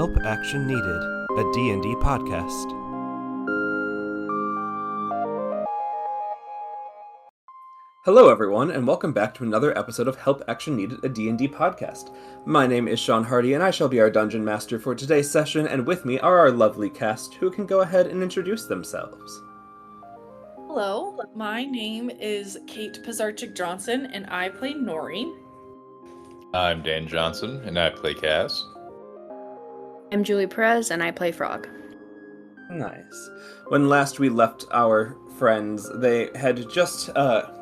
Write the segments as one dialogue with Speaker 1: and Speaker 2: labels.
Speaker 1: Help Action Needed, a D&D podcast. Hello everyone, and welcome back to another episode of Help Action Needed, a D&D podcast. My name is Sean Hardy, and I shall be our Dungeon Master for today's session, and with me are our lovely cast, who can go ahead and introduce themselves.
Speaker 2: Hello, my name is Kate Pizarczyk-Johnson, and I play Nori.
Speaker 3: I'm Dan Johnson, and I play Cass.
Speaker 4: I'm Julie Perez, and I play Frog.
Speaker 1: Nice. When last we left our friends, they had just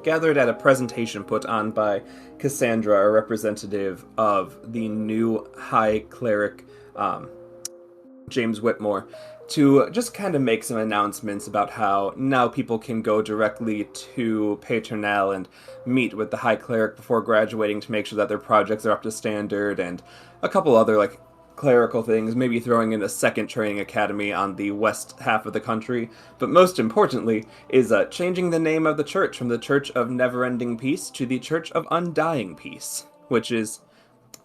Speaker 1: gathered at a presentation put on by Cassandra, a representative of the new High Cleric, James Whitmore, to just kind of make some announcements about how now people can go directly to Paternal and meet with the High Cleric before graduating to make sure that their projects are up to standard, and a couple other, clerical things, maybe throwing in a second training academy on the west half of the country, but most importantly is changing the name of the church from the Church of Never-Ending Peace to the Church of Undying Peace, which is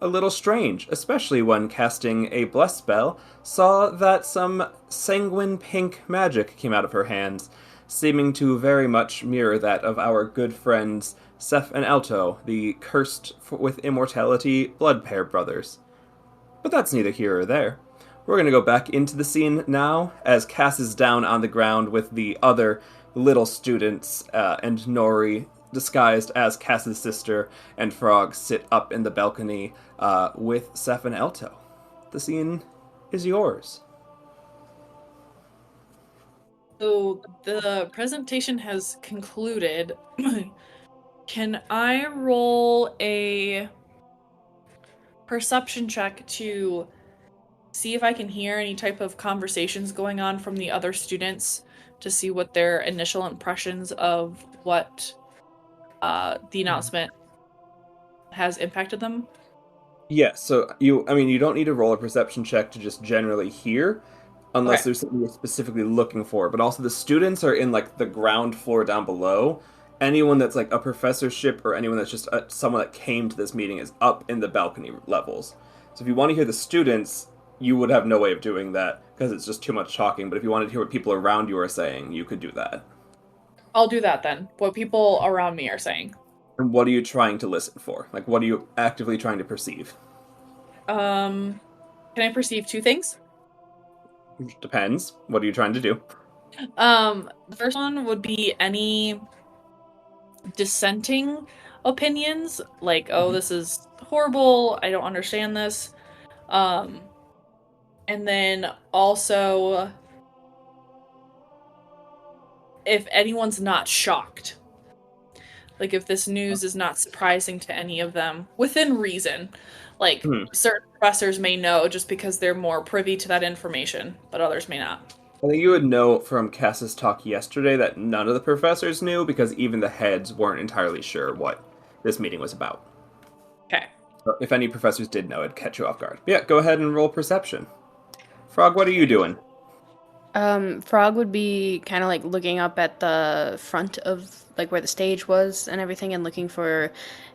Speaker 1: a little strange, especially when casting a bless spell, saw that some sanguine pink magic came out of her hands, seeming to very much mirror that of our good friends Seth and Alto, the cursed with immortality blood pair brothers. But that's neither here or there. We're going to go back into the scene now, as Cass is down on the ground with the other little students, and Nori, disguised as Cass's sister, and Frog sit up in the balcony with Seth and Alto. The scene is yours.
Speaker 2: So the presentation has concluded. Can I roll a perception check to see if I can hear any type of conversations going on from the other students to see what their initial impressions of what the announcement has impacted them?
Speaker 1: Yeah, so you don't need to roll a perception check to just generally hear, unless there's something you're specifically looking for. But also the students are in the ground floor down below. Anyone that's a professorship or anyone that's just someone that came to this meeting is up in the balcony levels. So if you want to hear the students, you would have no way of doing that because it's just too much talking. But if you wanted to hear what people around you are saying, you could do that.
Speaker 2: I'll do that then. What people around me are saying.
Speaker 1: And what are you trying to listen for? What are you actively trying to perceive?
Speaker 2: Can I perceive two things?
Speaker 1: Depends. What are you trying to do?
Speaker 2: The first one would be any dissenting opinions, this is horrible, I don't understand this. And then also if anyone's not shocked. If this news is not surprising to any of them, within reason. Certain professors may know just because they're more privy to that information, but others may not.
Speaker 1: I think you would know from Cass's talk yesterday that none of the professors knew because even the heads weren't entirely sure what this meeting was about.
Speaker 2: Okay.
Speaker 1: So if any professors did know, it'd catch you off guard. But yeah, go ahead and roll perception. Frog, what are you doing?
Speaker 4: Frog would be kind of looking up at the front of where the stage was and everything and looking for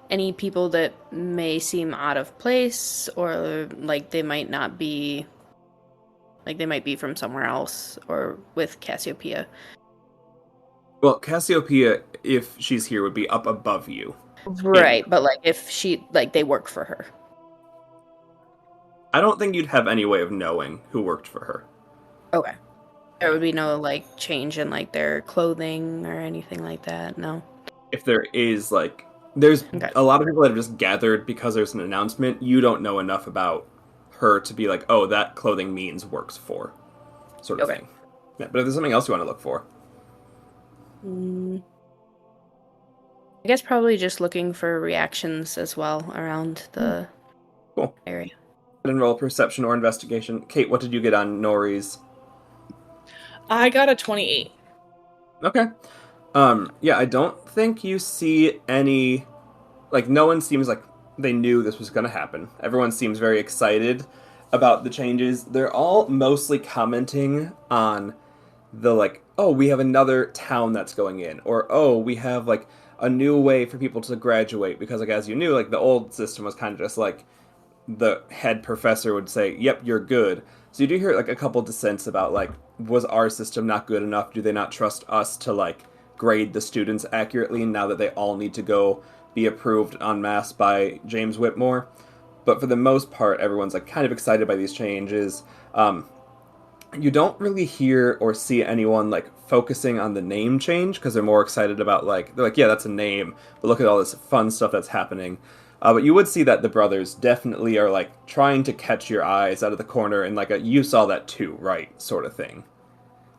Speaker 4: any people that may seem out of place or they might not be... they might be from somewhere else or with Cassiopeia.
Speaker 1: Well, Cassiopeia, if she's here, would be up above you.
Speaker 4: Right, but if she, they work for her.
Speaker 1: I don't think you'd have any way of knowing who worked for her.
Speaker 4: Okay. There would be no, change in, their clothing or anything like that, no?
Speaker 1: If there is, there's
Speaker 4: okay.
Speaker 1: A lot of people that have just gathered because there's an announcement. You don't know enough about her to be oh, that clothing means works for, sort of thing. Yeah, but if there's something else you want to look for.
Speaker 4: I guess probably just looking for reactions as well around the area.
Speaker 1: And roll perception or investigation. Kate, what did you get on Nori's?
Speaker 2: I got a 28.
Speaker 1: Okay. Yeah, I don't think you see any... no one seems like they knew this was going to happen. Everyone seems very excited about the changes. They're all mostly commenting on the, oh, we have another town that's going in. Or, oh, we have, a new way for people to graduate. Because, as you knew, the old system was kind of just, the head professor would say, "Yep, you're good." So you do hear like a couple dissents about like, was our system not good enough? Do they not trust us to like grade the students accurately now that they all need to go be approved en masse by James Whitmore? But for the most part, everyone's like kind of excited by these changes. You don't really hear or see anyone like focusing on the name change because they're more excited about like they're like, yeah, that's a name, but look at all this fun stuff that's happening. But you would see that the brothers definitely are like trying to catch your eyes out of the corner and like you saw that too, right? Sort of thing.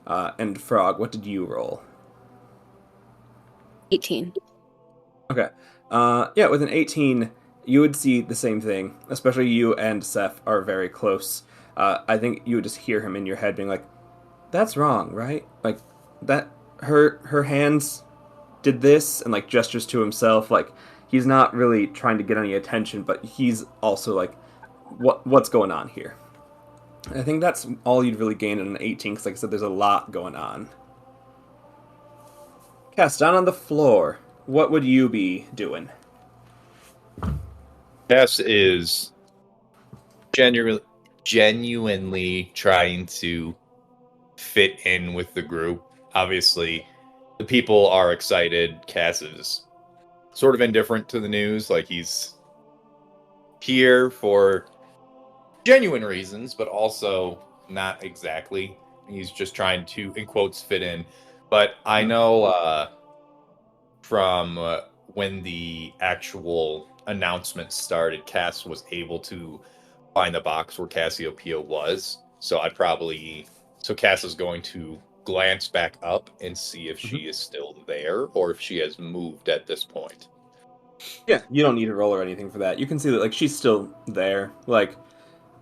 Speaker 1: And Frog, what did you roll?
Speaker 4: 18.
Speaker 1: Okay. Yeah, with an 18, you would see the same thing. Especially you and Seth are very close. I think you would just hear him in your head being like, "That's wrong, right? Like that. Her hands did this," and like gestures to himself. Like he's not really trying to get any attention, but he's also like, what's going on here?" I think that's all you'd really gain in an 18, because like I said, there's a lot going on. Cass, down on the floor, what would you be doing?
Speaker 3: Cass is genuinely trying to fit in with the group. Obviously, the people are excited. Cass is sort of indifferent to the news. Like, he's here for genuine reasons, but also not exactly. He's just trying to, in quotes, fit in. But I know from when the actual announcement started, Cass was able to find the box where Cassiopeia was. So Cass is going to glance back up and see if she is still there or if she has moved at this point.
Speaker 1: Yeah, you don't need to roll or anything for that. You can see that like she's still there, like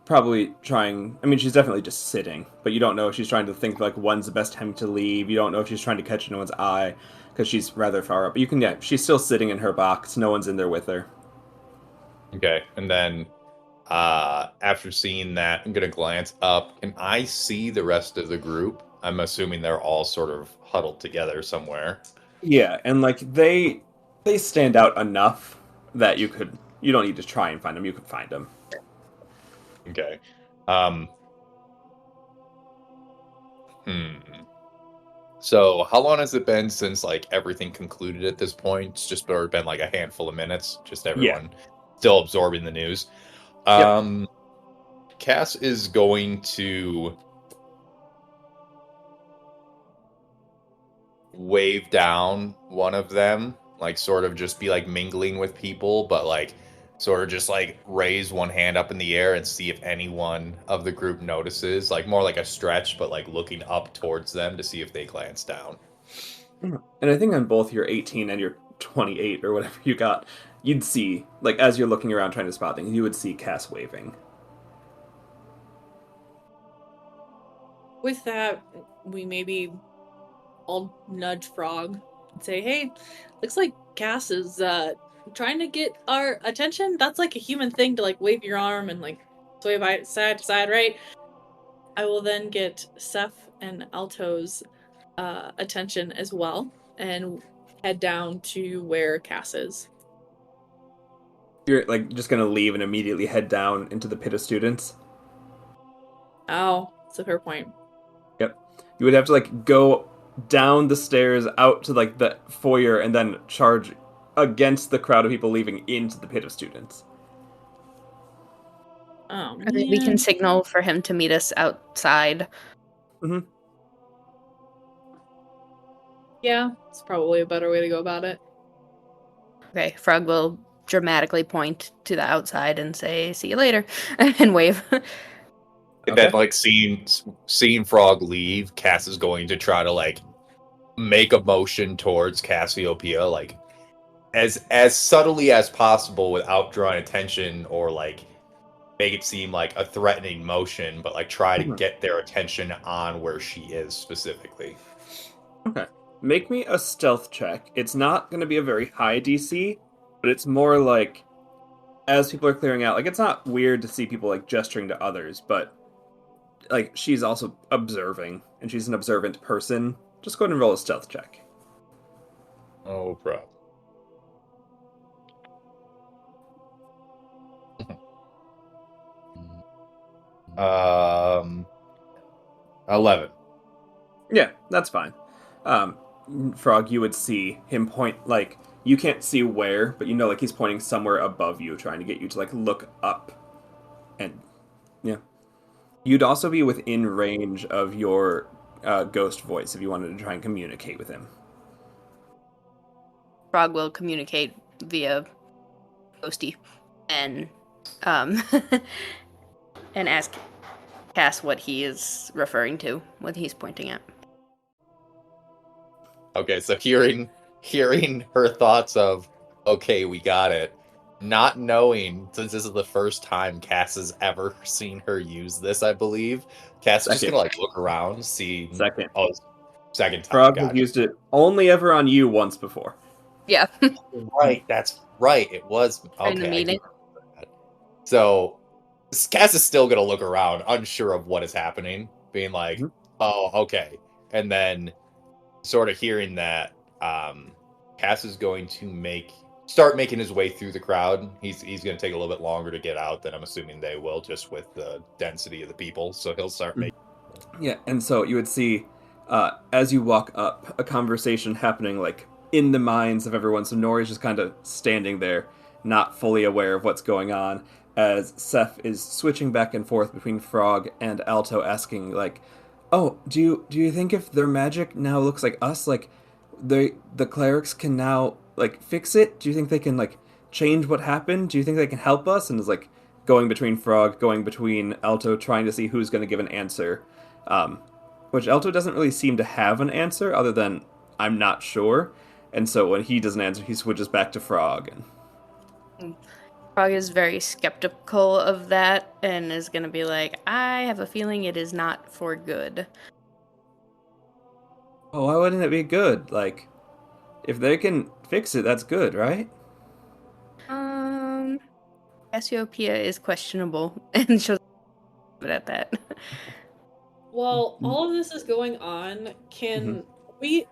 Speaker 1: probably trying. I mean, she's definitely just sitting, but you don't know if she's trying to think like when's the best time to leave. You don't know if she's trying to catch anyone's eye because she's rather far up. But you can, yeah, she's still sitting in her box. No one's in there with her.
Speaker 3: Okay, and then after seeing that, I'm gonna glance up and I see the rest of the group. I'm assuming they're all sort of huddled together somewhere.
Speaker 1: Yeah, and like they stand out enough that you don't need to try and find them. You could find them.
Speaker 3: Okay. Um, hmm. So, how long has it been since like everything concluded at this point? It's just been like a handful of minutes, just everyone still absorbing the news.
Speaker 1: Yep.
Speaker 3: Cass is going to wave down one of them, like sort of just be like mingling with people, but like sort of just like raise one hand up in the air and see if anyone of the group notices, like more like a stretch, but like looking up towards them to see if they glance down.
Speaker 1: And I think on both your 18 and your 28 or whatever you got, you'd see like as you're looking around trying to spot things, you would see Cass waving.
Speaker 2: With that, we maybe all nudge Frog and say, "Hey, looks like Cass is trying to get our attention." That's like a human thing to like wave your arm and like sway by side to side, right? I will then get Seth and Alto's attention as well and head down to where Cass is.
Speaker 1: You're like just gonna leave and immediately head down into the pit of students.
Speaker 2: Oh, that's a fair point.
Speaker 1: Yep. You would have to like go down the stairs out to like the foyer and then charge against the crowd of people leaving into the pit of students.
Speaker 2: Oh,
Speaker 4: I mean, we can
Speaker 2: man.
Speaker 4: signal for him to meet us outside.
Speaker 1: Mm-hmm.
Speaker 2: Yeah, it's probably a better way to go about it.
Speaker 4: Okay, Frog will dramatically point to the outside and say, "See you later," and wave.
Speaker 3: And
Speaker 1: Okay.
Speaker 3: then like seeing Frog leave, Cass is going to try to like make a motion towards Cassiopeia, like as subtly as possible without drawing attention or like make it seem like a threatening motion, but like try to get their attention on where she is specifically.
Speaker 1: Okay. Make me a stealth check. It's not going to be a very high DC, but it's more like as people are clearing out, like it's not weird to see people like gesturing to others, but like she's also observing and she's an observant person. Just go ahead and roll a stealth check.
Speaker 3: Oh, bro. 11.
Speaker 1: Yeah, that's fine. Frog, you would see him point, like, you can't see where, but you know, like, he's pointing somewhere above you, trying to get you to, like, look up. And, yeah. You'd also be within range of your ghost voice if you wanted to try and communicate with him.
Speaker 4: Frog will communicate via Ghosty and um and ask Cass what he is referring to, what he's pointing at.
Speaker 3: Okay, so hearing her thoughts of, okay, we got it, not knowing, since this is the first time Cass has ever seen her use this, I believe, Cass is just
Speaker 1: Second.
Speaker 3: gonna like look around, see.
Speaker 1: Second.
Speaker 3: Oh, second time.
Speaker 1: Frog has
Speaker 3: Gotcha.
Speaker 1: used it only ever on you once before.
Speaker 4: Yeah.
Speaker 3: Right, that's right. It was okay.
Speaker 4: In the meeting.
Speaker 3: So Cass is still gonna look around, unsure of what is happening, being like, "Oh, okay," and then sort of hearing that, Cass is going to start making his way through the crowd. He's going to take a little bit longer to get out than I'm assuming they will, just with the density of the people. So he'll start making.
Speaker 1: Yeah, and so you would see, as you walk up, a conversation happening, like, in the minds of everyone. So Nori's just kind of standing there, not fully aware of what's going on, as Seth is switching back and forth between Frog and Alto, asking, like, oh, do you think if their magic now looks like us, like, the clerics can now, like, fix it? Do you think they can, like, change what happened? Do you think they can help us? And is, like, going between Frog, going between Alto, trying to see who's going to give an answer. Which Alto doesn't really seem to have an answer other than, I'm not sure. And so when he doesn't answer, he switches back to Frog. And
Speaker 4: Frog is very skeptical of that and is going to be like, I have a feeling it is not for good.
Speaker 1: oh, why wouldn't it be good? Like, if they can fix it, that's good, right?
Speaker 4: Cassiopeia is questionable, and she'll leave it at that.
Speaker 2: While all of this is going on, can we,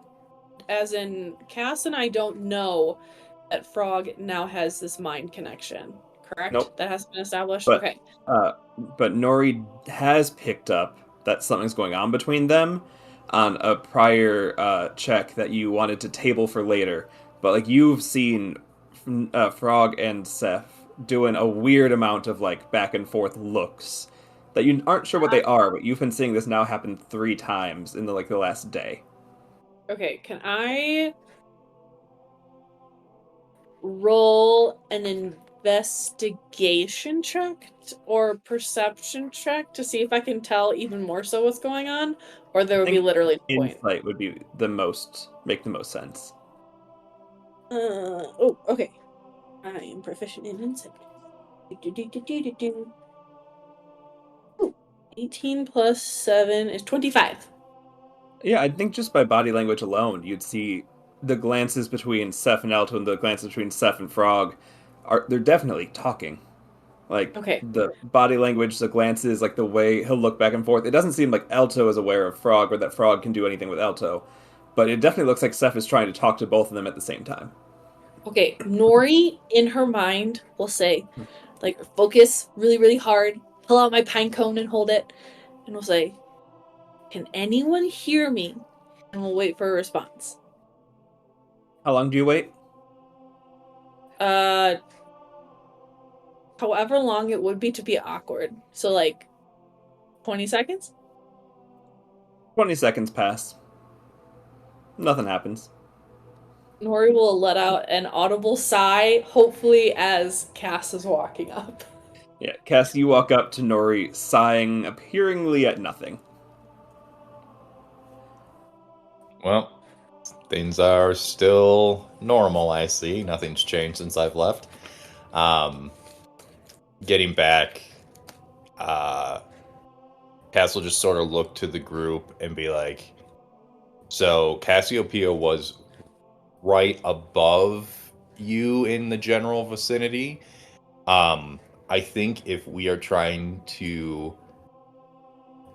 Speaker 2: as in Cass and I, don't know that Frog now has this mind connection, correct?
Speaker 1: Nope.
Speaker 2: That has been established?
Speaker 1: But,
Speaker 2: okay.
Speaker 1: But Nori has picked up that something's going on between them on a prior check that you wanted to table for later. But, like, you've seen Frog and Seth doing a weird amount of, like, back and forth looks that you aren't sure what they are, but you've been seeing this now happen 3 times in the last day.
Speaker 2: Okay, can I roll an investigation check or perception check to see if I can tell even more so what's going on? Or there would be literally no point.
Speaker 1: Insight would be make the most sense.
Speaker 2: Oh, okay. I am proficient in insight. Ooh, 18 plus 7 is 25.
Speaker 1: Yeah, I think just by body language alone, you'd see the glances between Seth and Alto and the glances between Seth and Frog they're definitely talking. Like,
Speaker 2: okay.
Speaker 1: The body language, the glances, like the way he'll look back and forth. It doesn't seem like Alto is aware of Frog or that Frog can do anything with Alto. But it definitely looks like Seth is trying to talk to both of them at the same time.
Speaker 2: Okay, Nori, in her mind, will say, like, focus really, really hard, pull out my pine cone and hold it, and we'll say, can anyone hear me? And we'll wait for a response.
Speaker 1: How long do you wait?
Speaker 2: However long it would be to be awkward. So, like, 20 seconds?
Speaker 1: 20 seconds pass. Nothing happens.
Speaker 2: Nori will let out an audible sigh, hopefully as Cass is walking up.
Speaker 1: Yeah, Cass, you walk up to Nori, sighing appearingly at nothing.
Speaker 3: Well, things are still normal, I see. Nothing's changed since I've left. Getting back, Cass will just sort of look to the group and be like, so Cassiopeia was right above you in the general vicinity. I think if we are trying to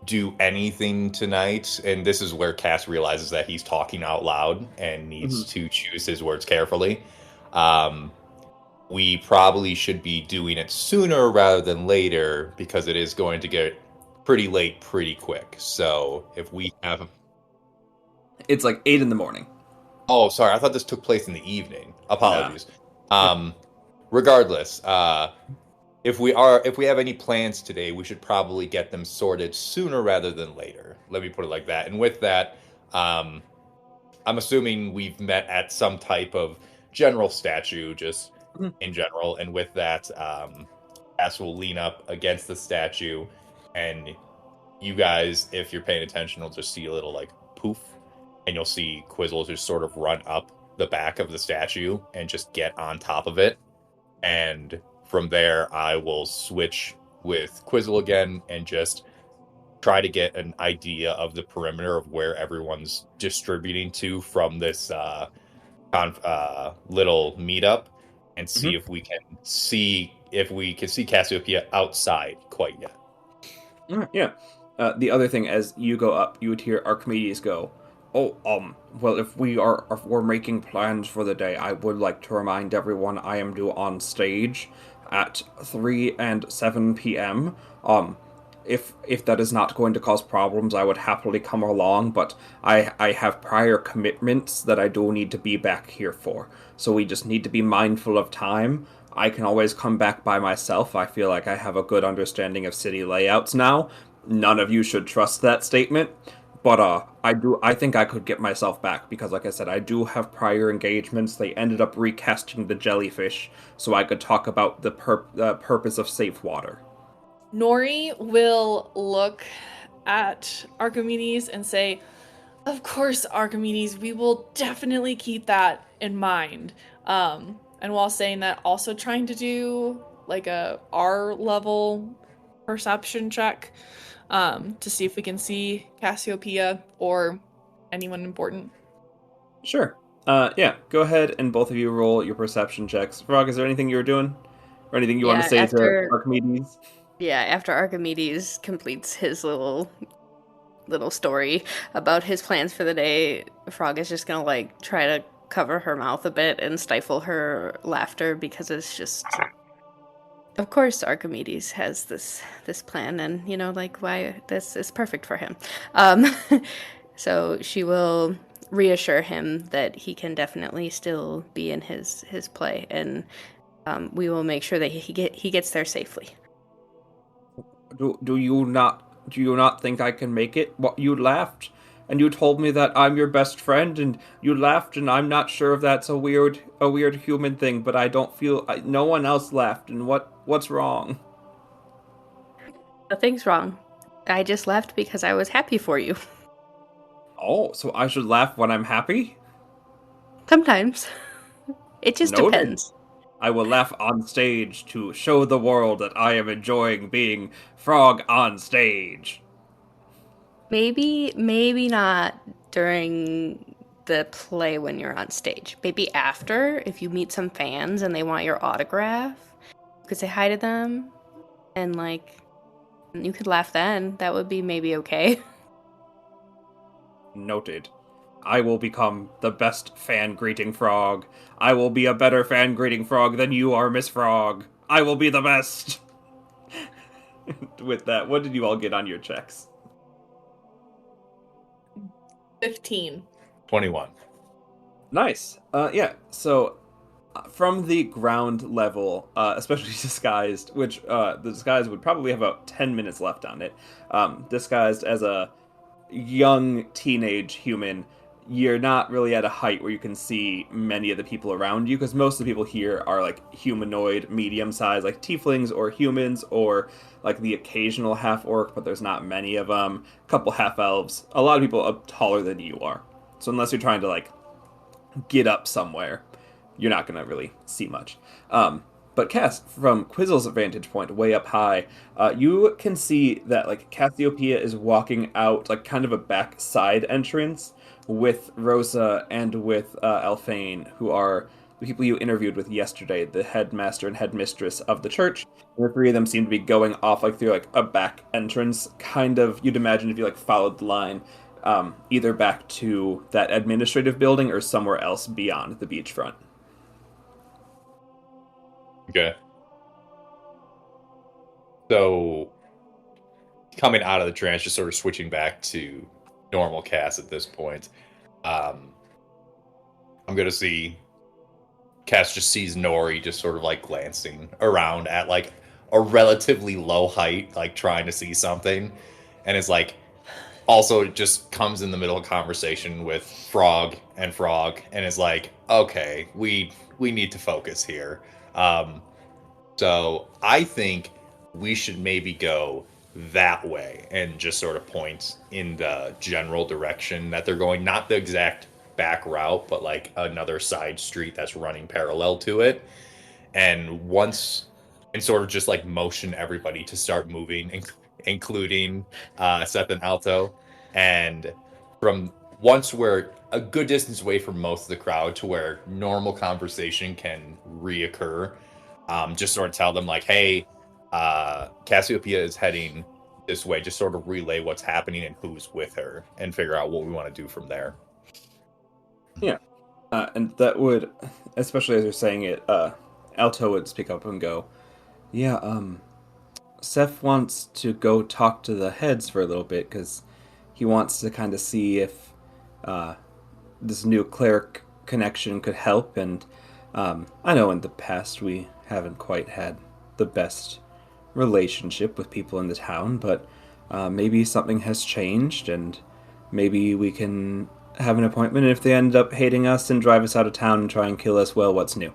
Speaker 3: do anything tonight, and this is where Cass realizes that he's talking out loud and needs to choose his words carefully, we probably should be doing it sooner rather than later, because it is going to get pretty late, pretty quick. So if we have,
Speaker 1: It's like 8 in the morning.
Speaker 3: oh, sorry, I thought this took place in the evening.
Speaker 1: Yeah.
Speaker 3: Apologies. Um, Regardless, if we have any plans today, we should probably get them sorted sooner rather than later. Let me put it like that. And with that, um, I'm assuming we've met at some type of general statue, just
Speaker 1: Mhm.
Speaker 3: in general. And with that, Cass will lean up against the statue, and you guys, if you're paying attention, will just see a little like poof, and you'll see Quizzle just sort of run up the back of the statue and just get on top of it. And from there, I will switch with Quizzle again and just try to get an idea of the perimeter of where everyone's distributing to from this little meetup, and see if we can see Cassiopeia outside quite yet.
Speaker 1: Yeah. The other thing, as you go up, you would hear Archimedes go, "Oh, well, if we're making plans for the day, I would like to remind everyone I am due on stage at 3 and 7 p.m. If that is not going to cause problems, I would happily come along, but I have prior commitments that I do need to be back here for. So we just need to be mindful of time. I can always come back by myself. I feel like I have a good understanding of city layouts now. None of you should trust that statement, but I think I could get myself back because, like I said, I do have prior engagements. They ended up recasting the jellyfish so I could talk about the purpose of safe water."
Speaker 2: Nori will look at Archimedes and say, "Of course, Archimedes, we will definitely keep that in mind." And while saying that, also trying to do like a R level perception check to see if we can see Cassiopeia or anyone important.
Speaker 1: Sure. Yeah, go ahead and both of you roll your perception checks. Frog, is there anything you were doing? Or anything you want to
Speaker 4: Yeah,
Speaker 1: say to Archimedes?
Speaker 4: after Archimedes completes his little story about his plans for the day, Frog is just gonna like try to cover her mouth a bit and stifle her laughter because it's just, of course, Archimedes has this plan, and like why this is perfect for him. Um, so she will reassure him that he can definitely still be in his play, and we will make sure that he gets there safely.
Speaker 1: Do you not think I can make it? What, you laughed and you told me that I'm your best friend, and you laughed, and I'm not sure if that's a weird human thing, but I don't feel no one else laughed, and what's wrong?
Speaker 4: Nothing's wrong. I just left because I was happy for you.
Speaker 1: Oh, so I should laugh when I'm happy?
Speaker 4: Sometimes. It just
Speaker 1: Noted.
Speaker 4: depends.
Speaker 1: I will laugh on stage to show the world that I am enjoying being Frog on stage.
Speaker 4: Maybe not during the play when you're on stage. Maybe after, if you meet some fans and they want your autograph, you could say hi to them, and like you could laugh then. That would be maybe okay.
Speaker 1: Noted. I will become the best fan greeting frog. I will be a better fan greeting frog than you are, Miss Frog. I will be the best. With that, what did you all get on your checks?
Speaker 2: 15.
Speaker 3: 21.
Speaker 1: Nice. Yeah. So, from the ground level, especially disguised, which the disguise would probably have about 10 minutes left on it, disguised as a young teenage human, you're not really at a height where you can see many of the people around you, because most of the people here are like humanoid, medium size, like tieflings or humans, or like the occasional half orc, but there's not many of them. A couple half elves. A lot of people are taller than you are. So unless you're trying to like get up somewhere, you're not gonna really see much. But Cass, from Quizzle's vantage point, way up high, you can see that like Cassiopeia is walking out like kind of a back side entrance with Rosa and with Alphane, who are the people you interviewed with yesterday, the headmaster and headmistress of the church. And the three of them seem to be going off like through like a back entrance, kind of. You'd imagine if you like followed the line, either back to that administrative building or somewhere else beyond the beachfront.
Speaker 3: Okay. So coming out of the trance, just sort of switching back to normal Cass at this point. I'm gonna see Cass just sees Nori just sort of like glancing around at like a relatively low height, like trying to see something, and is like also just comes in the middle of conversation with Frog, and is like, okay, we need to focus here. So I think we should maybe go that way and just sort of point in the general direction that they're going, not the exact back route, but like another side street that's running parallel to it. And sort of just like motion everybody to start moving, including Seth and Alto. And from once we're a good distance away from most of the crowd to where normal conversation can reoccur, just sort of tell them like, hey, Cassiopeia is heading this way. Just sort of relay what's happening and who's with her and figure out what we want to do from there.
Speaker 1: Yeah. And that would, especially as you're saying it, Alto would speak up and go, yeah, Seth wants to go talk to the heads for a little bit because he wants to kind of see if this new cleric connection could help. And I know in the past we haven't quite had the best relationship with people in the town, but maybe something has changed and maybe we can have an appointment. And if they end up hating us and drive us out of town and try and kill us, well, what's new?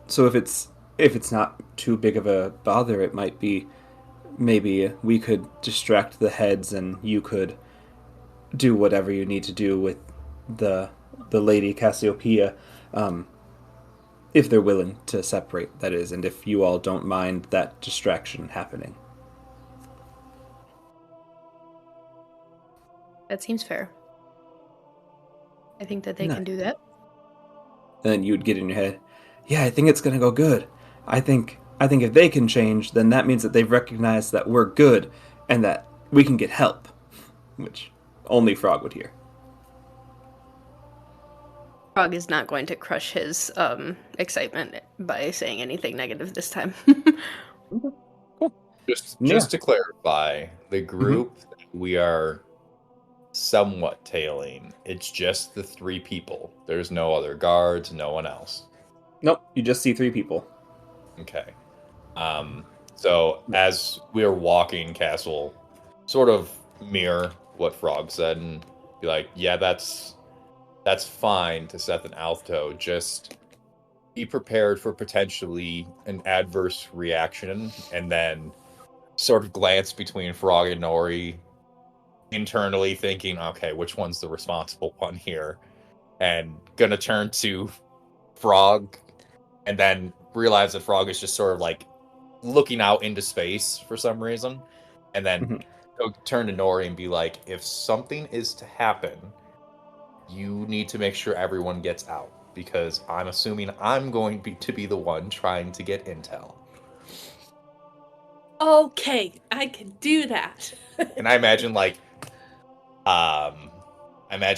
Speaker 1: So if it's not too big of a bother, it might be maybe we could distract the heads and you could do whatever you need to do with the lady Cassiopeia, if they're willing to separate, that is, and if you all don't mind that distraction happening.
Speaker 4: That seems fair. I think that they can do that.
Speaker 1: And then you'd get in your head, yeah, I think it's gonna go good. I think if they can change, then that means that they've recognized that we're good and that we can get help, which only Frog would hear.
Speaker 4: Frog is not going to crush his excitement by saying anything negative this time.
Speaker 3: Just to clarify, the group that we are somewhat tailing, it's just the 3 people. There's no other guards, no one else.
Speaker 1: Nope, you just see 3 people.
Speaker 3: Okay. So as we are walking, Cass will sort of mirror what Frog said and be like, yeah, that's fine to Seth and Alto. Just be prepared for potentially an adverse reaction, and then sort of glance between Frog and Nori, internally thinking, okay, which one's the responsible one here? And gonna turn to Frog and then realize that Frog is just sort of like looking out into space for some reason, and then turn to Nori and be like, if something is to happen, you need to make sure everyone gets out, because I'm assuming I'm going to be the one trying to get intel.
Speaker 2: Okay, I can do that.
Speaker 3: And I imagine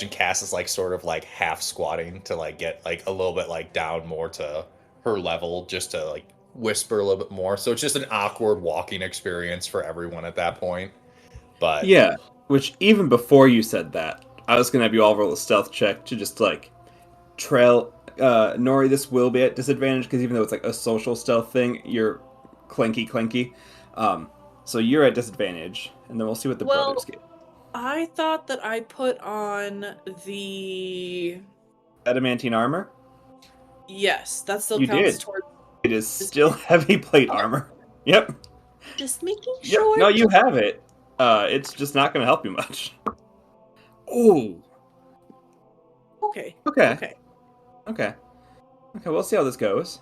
Speaker 3: Cass is like sort of like half squatting to like get like a little bit like down more to her level, just to like whisper a little bit more. So it's just an awkward walking experience for everyone at that point. But
Speaker 1: yeah, which even before you said that, I was gonna have you all roll a stealth check to just like trail Nori. This will be at disadvantage because even though it's like a social stealth thing, you're clanky. So you're at disadvantage, and then we'll see what the brothers get.
Speaker 2: I thought that I put on the
Speaker 1: adamantine armor.
Speaker 2: Yes, that still
Speaker 1: you
Speaker 2: counts
Speaker 1: did.
Speaker 2: towards.
Speaker 1: It is still heavy plate armor. Yep.
Speaker 2: Just making sure.
Speaker 1: Yep. No, you have it. It's just not going to help you much. Oh.
Speaker 2: Okay.
Speaker 1: We'll see how this goes.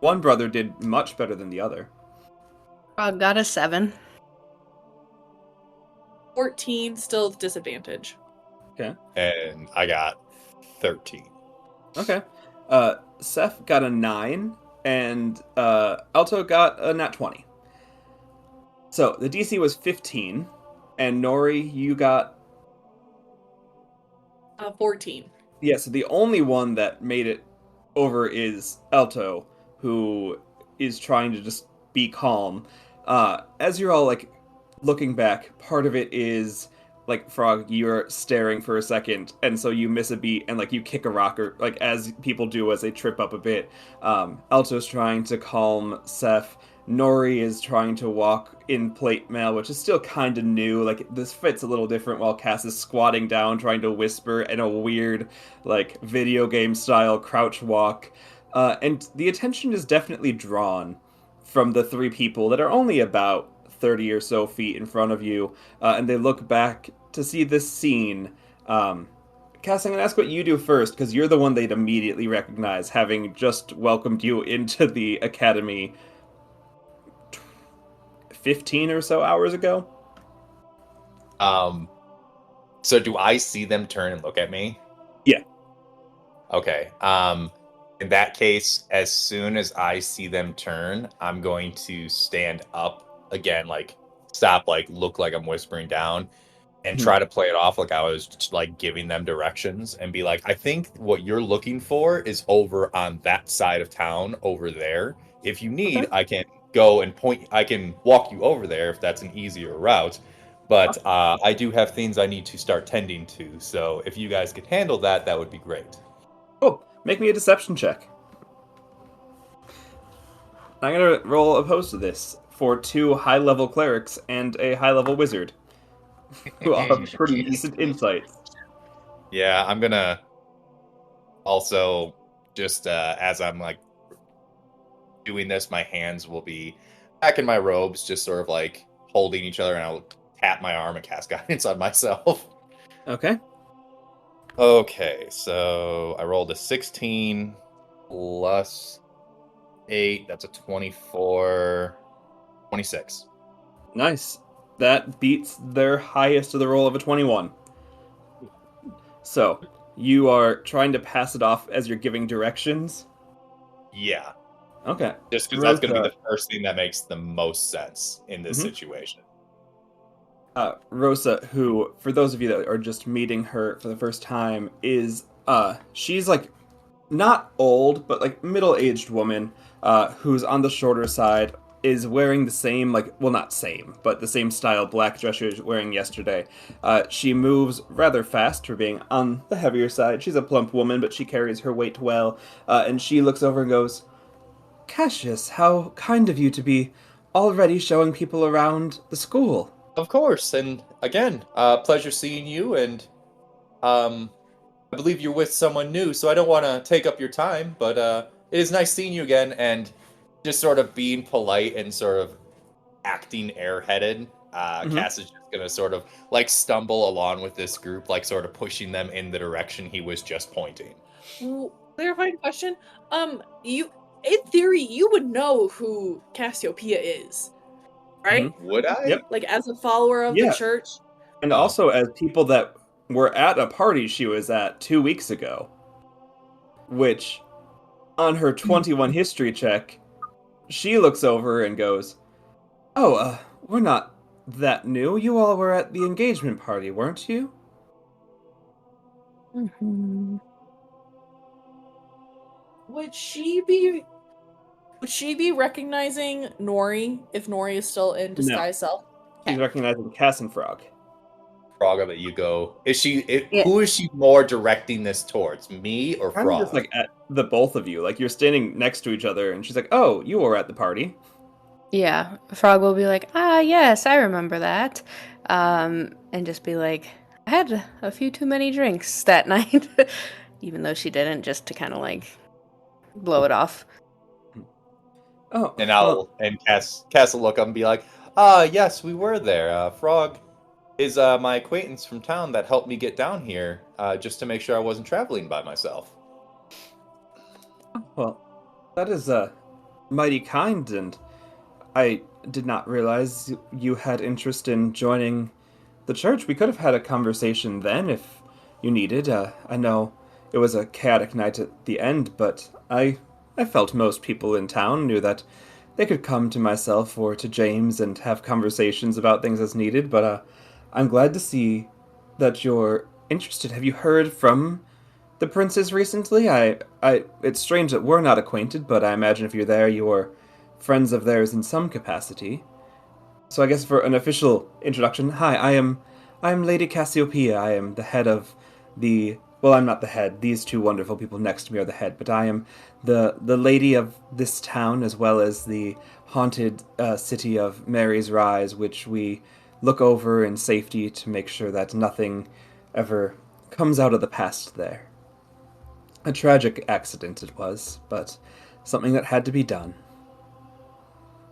Speaker 1: One brother did much better than the other.
Speaker 4: Frog got a 7.
Speaker 2: 14, still disadvantage.
Speaker 1: Okay.
Speaker 3: And I got 13.
Speaker 1: Okay. Seth got a 9, and Alto got a nat 20. So the DC was 15, and Nori, you got
Speaker 2: 14.
Speaker 1: Yeah, so the only one that made it over is Alto, who is trying to just be calm. As you're all like looking back, part of it is like Frog, you're staring for a second, and so you miss a beat, and like you kick a rock, or like as people do as they trip up a bit. Alto's trying to calm Seth. Nori is trying to walk in plate mail, which is still kind of new. Like this fits a little different, while Cass is squatting down, trying to whisper in a weird, like video game style crouch walk. And the attention is definitely drawn from the three people that are only about 30 or so feet in front of you, and they look back to see this scene. Cass, I'm going to ask what you do first, because you're the one they'd immediately recognize, having just welcomed you into the academy 15 or so hours ago.
Speaker 3: So do I see them turn and look at me?
Speaker 1: Yeah.
Speaker 3: Okay. In that case, as soon as I see them turn, I'm going to stand up again, like stop, like look like I'm whispering down, and try to play it off like I was just, like giving them directions, and be like, I think what you're looking for is over on that side of town over there. If you need,
Speaker 1: Okay.
Speaker 3: I can go and point. I can walk you over there if that's an easier route. But I do have things I need to start tending to. So if you guys could handle that, that would be great.
Speaker 1: Cool. Make me a deception check. I'm going to roll opposed to this for 2 high-level clerics and a high-level wizard, who all have pretty decent insights.
Speaker 3: Yeah, I'm gonna also just as I'm like doing this, my hands will be back in my robes, just sort of like holding each other, and I'll tap my arm and cast guidance on myself.
Speaker 1: Okay.
Speaker 3: Okay, so I rolled a 16 plus 8. That's a 24, 26.
Speaker 1: Nice. That beats their highest of the roll of a 21. So, you are trying to pass it off as you're giving directions?
Speaker 3: Yeah.
Speaker 1: Okay.
Speaker 3: Just because that's going to be the first thing that makes the most sense in this situation.
Speaker 1: Rosa, who, for those of you that are just meeting her for the first time, is, she's like, not old, but like middle-aged woman, who's on the shorter side, is wearing the same, like, well, not same, but the same style black dress she was wearing yesterday. She moves rather fast for being on the heavier side. She's a plump woman, but she carries her weight well, and she looks over and goes, Cassius, how kind of you to be already showing people around the school.
Speaker 3: Of course, and again, pleasure seeing you, and I believe you're with someone new, so I don't want to take up your time, but it is nice seeing you again, and just sort of being polite and sort of acting airheaded. Cass is just gonna sort of like stumble along with this group, like sort of pushing them in the direction he was just pointing.
Speaker 2: Clarifying question. You, in theory, you would know who Cassiopeia is, right?
Speaker 3: Would I?
Speaker 1: Yep.
Speaker 2: Like as a follower of the church.
Speaker 1: And also as people that were at a party she was at 2 weeks ago, which, on her 21 history check, she looks over and goes, "Oh, we're not that new. You all were at the engagement party, weren't you?"
Speaker 4: Mm-hmm.
Speaker 2: Would she be recognizing Nori if Nori is still in disguise self?
Speaker 1: She's recognizing Cass and Frog.
Speaker 3: Frog, that you go. Is she?
Speaker 4: Yeah.
Speaker 3: Who is she more directing this towards? Me or
Speaker 1: Kind
Speaker 3: Frog?
Speaker 1: of just like at the both of you. Like you're standing next to each other, and she's like, "Oh, you were at the party."
Speaker 4: Yeah, Frog will be like, yes, I remember that. And just be like, I had a few too many drinks that night. Even though she didn't, just to kind of like blow it off.
Speaker 1: Oh,
Speaker 3: and Cass will look up and be like, yes, we were there. Frog is my acquaintance from town that helped me get down here, just to make sure I wasn't traveling by myself.
Speaker 1: well, that is mighty kind, and I did not realize you had interest in joining the church. We could have had a conversation then if you needed. I know it was a chaotic night at the end, but I felt most people in town knew that they could come to myself or to James and have conversations about things as needed, but I'm glad to see that you're interested. Have you heard from the princes recently? It's strange that we're not acquainted, but I imagine if you're there, you're friends of theirs in some capacity. So I guess for an official introduction, hi, I am Lady Cassiopeia. I am the head of the well, I'm not the head. These two wonderful people next to me are the head, but I am the lady of this town as well as the haunted city of Mary's Rise, which we look over in safety to make sure that nothing ever comes out of the past there. A tragic accident it was, but something that had to be done.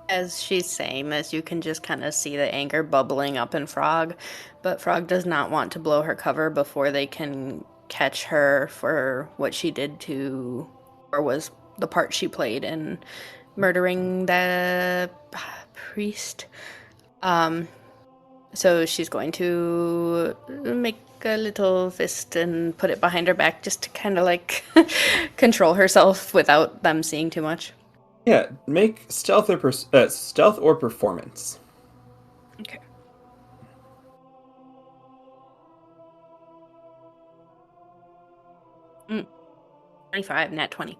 Speaker 4: As she's saying this, you can just kind of see the anger bubbling up in Frog, but Frog does not want to blow her cover before they can catch her for what she did to, or was the part she played in murdering the priest. So she's going to make a little fist and put it behind her back just to kind of like control herself without them seeing too much.
Speaker 1: Yeah, make stealth or performance.
Speaker 4: Okay. 25, nat 20.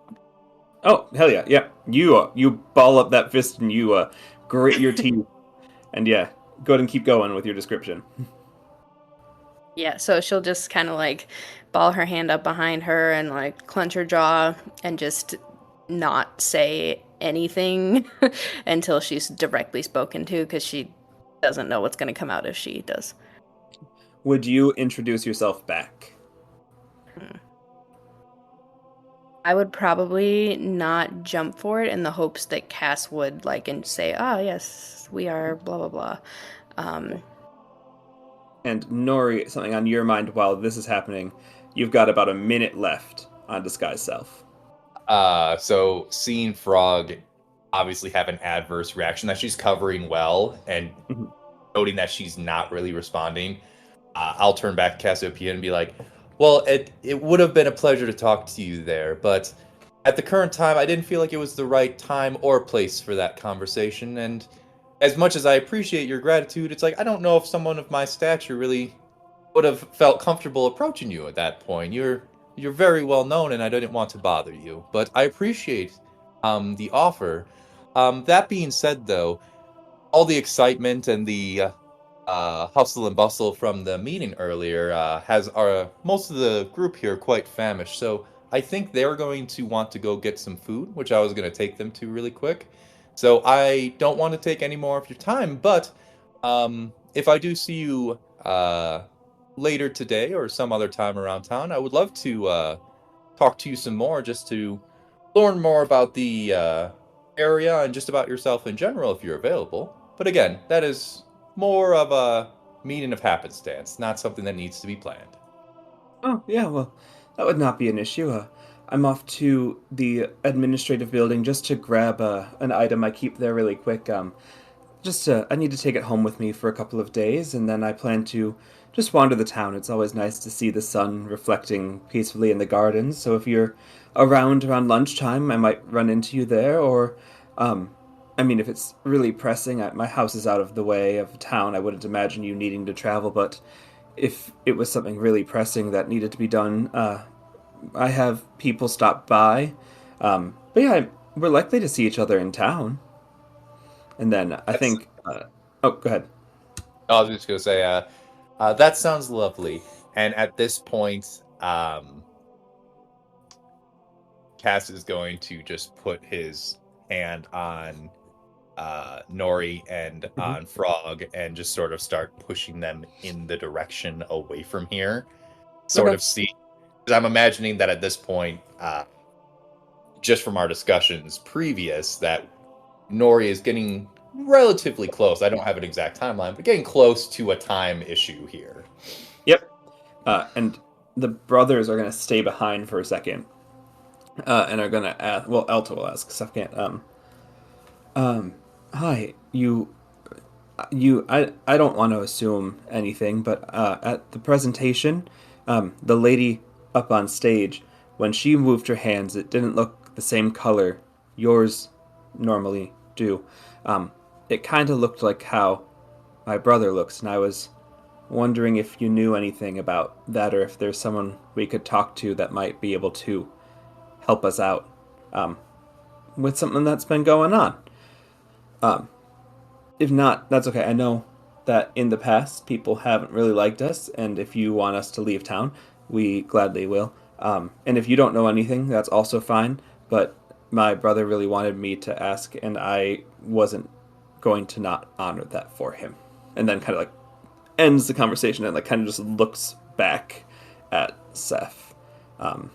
Speaker 1: Oh, hell yeah, yeah. You ball up that fist and you grit your teeth, and yeah, go ahead and keep going with your description.
Speaker 4: Yeah, so she'll just kind of like ball her hand up behind her and like clench her jaw and just not say anything until she's directly spoken to because she doesn't know what's going to come out if she does.
Speaker 1: Would you introduce yourself back?
Speaker 4: I would probably not jump for it in the hopes that Cass would like and say, "Ah, yes, we are blah blah blah."
Speaker 1: And Nori, something on your mind while this is happening. You've got about a minute left on Disguise Self.
Speaker 3: So seeing Frog obviously have an adverse reaction that she's covering well and noting that she's not really responding, I'll turn back to Cassiopeia and be like, well, it would have been a pleasure to talk to you there, but at the current time, I didn't feel like it was the right time or place for that conversation, and as much as I appreciate your gratitude, it's like, I don't know if someone of my stature really would have felt comfortable approaching you at that point. You're very well known, and I didn't want to bother you, but I appreciate the offer. That being said, though, all the excitement and the hustle and bustle from the meeting earlier has our most of the group here quite famished. So I think they're going to want to go get some food, which I was going to take them to really quick. So I don't want to take any more of your time, but if I do see you later today or some other time around town, I would love to talk to you some more just to learn more about the area and just about yourself in general if you're available. But again, that is more of a meeting of happenstance, not something that needs to be planned.
Speaker 1: Oh, yeah, well, that would not be an issue. I'm off to the administrative building just to grab an item I keep there really quick. I need to take it home with me for a couple of days, and then I plan to just wander the town. It's always nice to see the sun reflecting peacefully in the gardens. So if you're around lunchtime, I might run into you there, or, I mean, if it's really pressing, my house is out of the way of town. I wouldn't imagine you needing to travel, but if it was something really pressing that needed to be done, I have people stop by. But yeah, we're likely to see each other in town. And then I think. Oh, go ahead.
Speaker 3: I was just going to say, that sounds lovely. And at this point, Cass is going to just put his hand on Nori and on Frog and just sort of start pushing them in the direction away from here. Sort of see. Because I'm imagining that at this point, just from our discussions previous, that Nori is getting relatively close. I don't have an exact timeline, but getting close to a time issue here.
Speaker 1: Yep. And the brothers are going to stay behind for a second. And are going to ask. Well, Elta will ask. Second. Hi. I don't want to assume anything, but at the presentation, the lady up on stage, when she moved her hands, it didn't look the same color yours normally do. It kind of looked like how my brother looks, and I was wondering if you knew anything about that, or if there's someone we could talk to that might be able to help us out with something that's been going on. If not, that's okay. I know that in the past people haven't really liked us, and if you want us to leave town, we gladly will. And if you don't know anything, that's also fine. But my brother really wanted me to ask, and I wasn't going to not honor that for him. And then kind of like ends the conversation and like kind of just looks back at Seth. Um,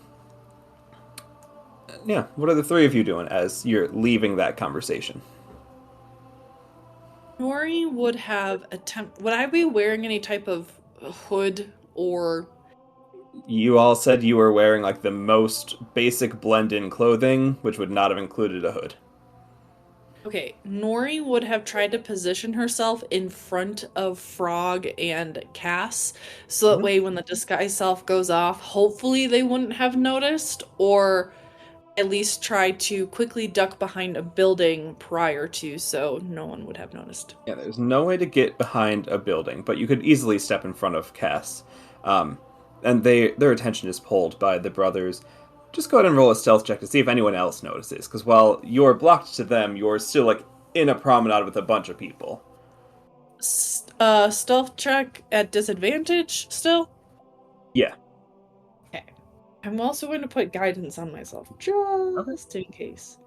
Speaker 1: yeah, what are the three of you doing as you're leaving that conversation?
Speaker 2: Nori would have would I be wearing any type of hood or
Speaker 1: You all said you were wearing like the most basic blend-in clothing, which would not have included a hood.
Speaker 2: Okay, Nori would have tried to position herself in front of Frog and Cass, so that
Speaker 1: Mhm.
Speaker 2: way when the disguise self goes off, hopefully they wouldn't have noticed, or at least try to quickly duck behind a building prior to, so no one would have noticed.
Speaker 1: Yeah, there's no way to get behind a building, but you could easily step in front of Cass. Um, and their attention is pulled by the brothers. Just go ahead and roll a stealth check to see if anyone else notices, because while you're blocked to them, you're still like in a promenade with a bunch of people.
Speaker 2: Stealth check at disadvantage still?
Speaker 1: Yeah.
Speaker 2: Okay. I'm also going to put guidance on myself, just in case.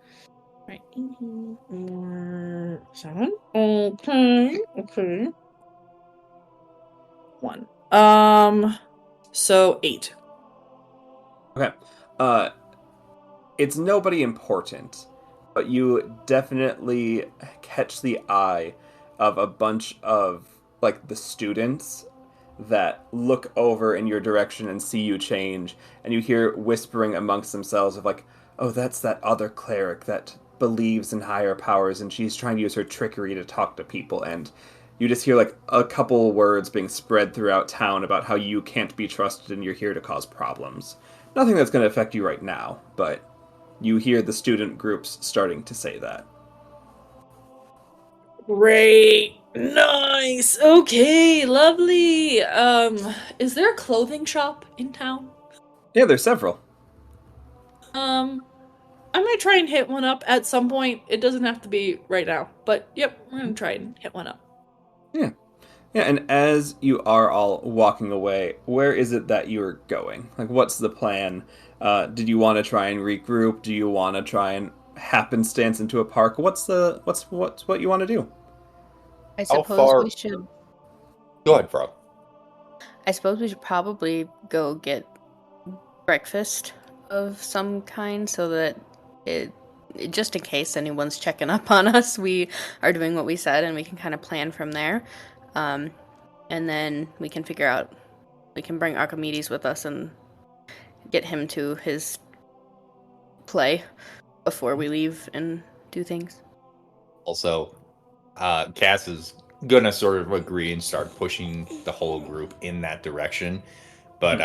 Speaker 2: Right. 7. Okay. 1. So 8.
Speaker 1: Okay. Uh, it's nobody important, but you definitely catch the eye of a bunch of like the students that look over in your direction and see you change, and you hear whispering amongst themselves of like, "Oh, that's that other cleric that believes in higher powers, and she's trying to use her trickery to talk to people." And you just hear like a couple words being spread throughout town about how you can't be trusted and you're here to cause problems. Nothing that's going to affect you right now, but you hear the student groups starting to say that.
Speaker 2: Great. Nice. Okay, lovely. Is there a clothing shop in town?
Speaker 1: Yeah, there's several.
Speaker 2: I might try and hit one up at some point. It doesn't have to be right now, but yep, we're gonna try and hit one up.
Speaker 1: Yeah. Yeah, and as you are all walking away, where is it that you're going? Like, what's the plan? Did you want to try and regroup? Do you want to try and happenstance into a park? What's what you want to do?
Speaker 4: I
Speaker 3: How
Speaker 4: suppose
Speaker 3: far?
Speaker 4: we should.
Speaker 3: Go ahead, Frog.
Speaker 4: I suppose we should probably go get breakfast of some kind, so that it, just in case anyone's checking up on us, we are doing what we said, and we can kind of plan from there. And then we can figure out. We can bring Archimedes with us and get him to his play before we leave and do things.
Speaker 3: Also, Cass is gonna sort of agree and start pushing the whole group in that direction. But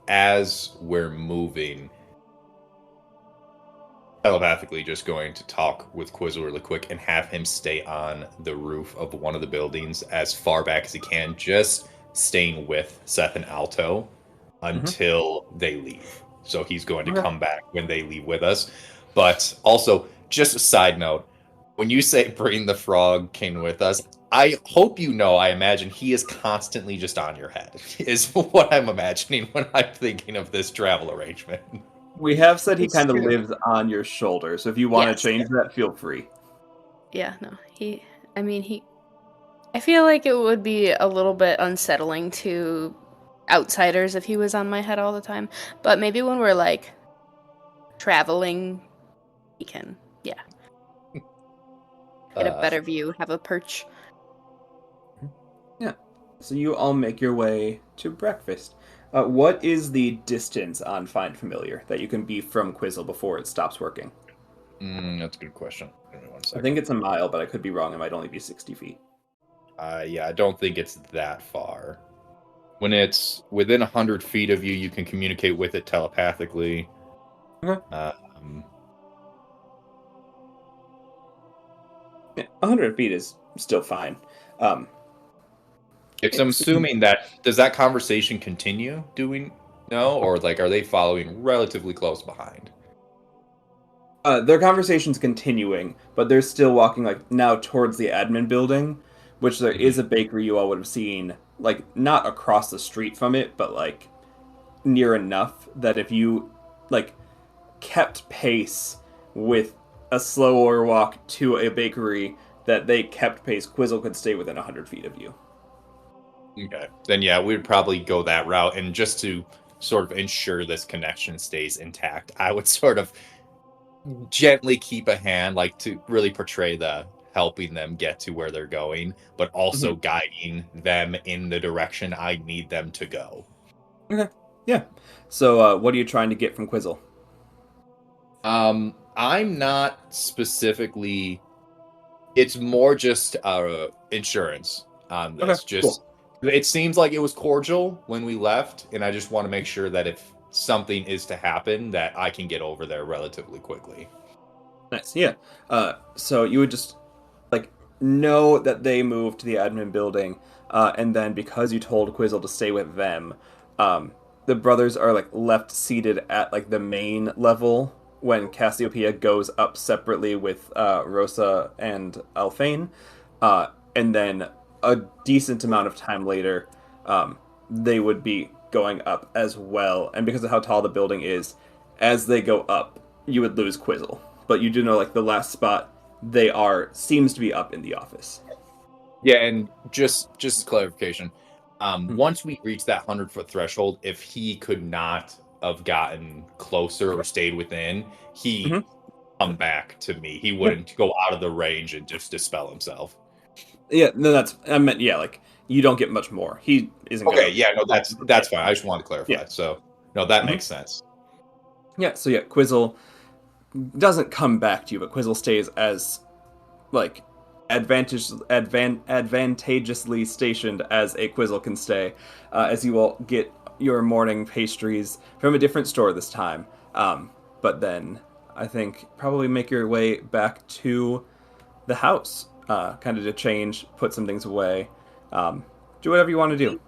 Speaker 3: as we're moving, telepathically just going to talk with Quizzle really quick and have him stay on the roof of one of the buildings as far back as he can, just staying with Seth and Alto until they leave. So he's going to come back when they leave with us. But also, just a side note, when you say bring the frog king with us, I hope you know, I imagine he is constantly just on your head, is what I'm imagining when I'm thinking of this travel arrangement.
Speaker 1: We have said he
Speaker 4: It's
Speaker 1: kind of
Speaker 4: true.
Speaker 1: lives on your shoulder, so if you want
Speaker 4: Yes.
Speaker 1: to change that, feel free.
Speaker 4: Yeah, no. I feel like it would be a little bit unsettling to outsiders if he was on my head all the time. But maybe when we're like traveling, he can, yeah, get a better view, have a perch.
Speaker 1: Yeah. So you all make your way to breakfast. What is the distance on Find Familiar that you can be from Quizzle before it stops working?
Speaker 3: That's a good question. Give me 1
Speaker 1: I
Speaker 3: second.
Speaker 1: think it's a mile, but I could be wrong. It might only be 60 feet.
Speaker 3: Yeah, I don't think it's that far. When it's within 100 feet of you, you can communicate with it telepathically.
Speaker 1: Okay.
Speaker 3: Um,
Speaker 1: Yeah, 100 feet is still fine.
Speaker 3: Because I'm assuming that, does that conversation continue? Do we know? Or like, are they following relatively close behind?
Speaker 1: Their conversation's continuing, but they're still walking like now towards the admin building, which there is
Speaker 3: Mhm.
Speaker 1: a bakery you all would have seen, like not across the street from it, but like near enough that if you like kept pace with a slower walk to a bakery, that they kept pace, Quizzle could stay within 100 feet of you.
Speaker 3: Okay. Then yeah, we would probably go that route. And just to sort of ensure this connection stays intact, I would sort of gently keep a hand, like to really portray the helping them get to where they're going, but also
Speaker 1: Mhm.
Speaker 3: guiding them in the direction I need them to go.
Speaker 1: Okay. Yeah. So, what are you trying to get from Quizzle?
Speaker 3: I'm not specifically, it's more just insurance on
Speaker 1: Okay.
Speaker 3: this. Just
Speaker 1: Cool.
Speaker 3: it seems like it was cordial when we left, and I just want to make sure that if something is to happen, that I can get over there relatively quickly.
Speaker 1: Nice. Yeah. So you would just like know that they moved to the admin building, and then because you told Quizzle to stay with them, um, the brothers are like left seated at like the main level when Cassiopeia goes up separately with Rosa and Alphane, and then a decent amount of time later, they would be going up as well. And because of how tall the building is, as they go up, you would lose Quizzle. But you do know like the last spot they are seems to be up in the office.
Speaker 3: Yeah, and just as clarification,
Speaker 1: Mhm.
Speaker 3: once we reach that 100-foot threshold, if he could not have gotten closer or stayed within, he
Speaker 1: Mhm.
Speaker 3: come back to me. He
Speaker 1: Yeah.
Speaker 3: wouldn't go out of the range and just dispel himself.
Speaker 1: Yeah, no, that's I meant yeah, like you don't get much more. He isn't
Speaker 3: Okay,
Speaker 1: gonna.
Speaker 3: yeah, no,
Speaker 1: Oh,
Speaker 3: that's fine. I just wanted to
Speaker 1: yeah.
Speaker 3: clarify. So, no, that
Speaker 1: Mhm.
Speaker 3: makes sense.
Speaker 1: Yeah. So yeah, Quizzle doesn't come back to you, but Quizzle stays as like advantageously stationed as a Quizzle can stay, as you all get your morning pastries from a different store this time. But then I think probably make your way back to the house, kind of to change, put some things away, do whatever you want to do.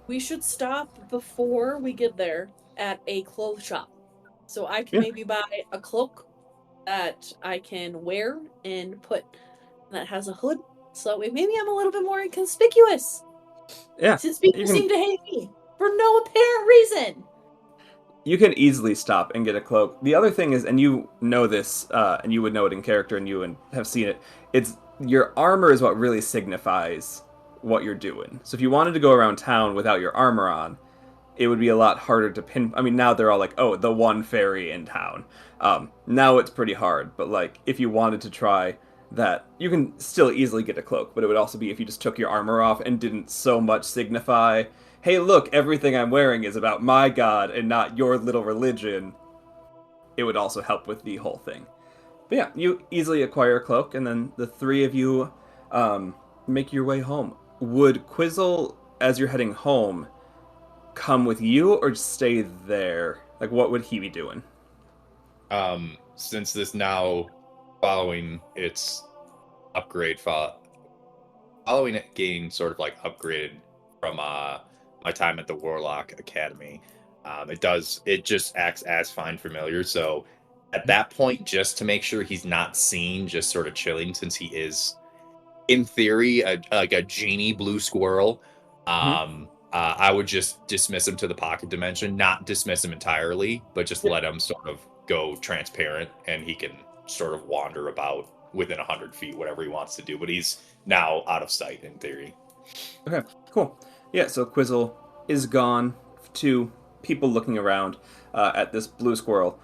Speaker 2: We should stop before we get there at a clothes shop. So I can
Speaker 1: Yeah,
Speaker 2: maybe buy a cloak that I can wear and put that has a hood. So that way maybe I'm a little bit more inconspicuous.
Speaker 1: yeah.
Speaker 2: Since people
Speaker 1: You can
Speaker 2: seem to hate me for no apparent reason.
Speaker 1: you can easily stop and get a cloak. The other thing is, and you know this, and you would know it in character, and you and have seen it. It's your armor is what really signifies what you're doing. So if you wanted to go around town without your armor on, it would be a lot harder to pin. I mean, now they're all like, oh, the one fairy in town. Now it's pretty hard, but like if you wanted to try that, you can still easily get a cloak. But it would also be if you just took your armor off and didn't so much signify, hey, look, everything I'm wearing is about my god and not your little religion. It would also help with the whole thing. But yeah, you easily acquire a cloak, and then the three of you make your way home. Would Quizzle, as you're heading home, come with you or just stay there? Like, what would he be doing?
Speaker 3: Since this now following its upgrade following it getting sort of like upgraded from my time at the Warlock Academy, it just acts as find familiar. So at that point, just to make sure he's not seen, just sort of chilling, since he is in theory like a genie blue squirrel.
Speaker 1: Mm-hmm.
Speaker 3: I would just dismiss him to the pocket dimension, not dismiss him entirely, but just
Speaker 1: Yeah.
Speaker 3: let him sort of go transparent, and he can sort of wander about within 100 feet, whatever he wants to do. But he's now out of sight in theory.
Speaker 1: Okay, cool. Yeah, so Quizzle is gone to people looking around at this blue squirrel,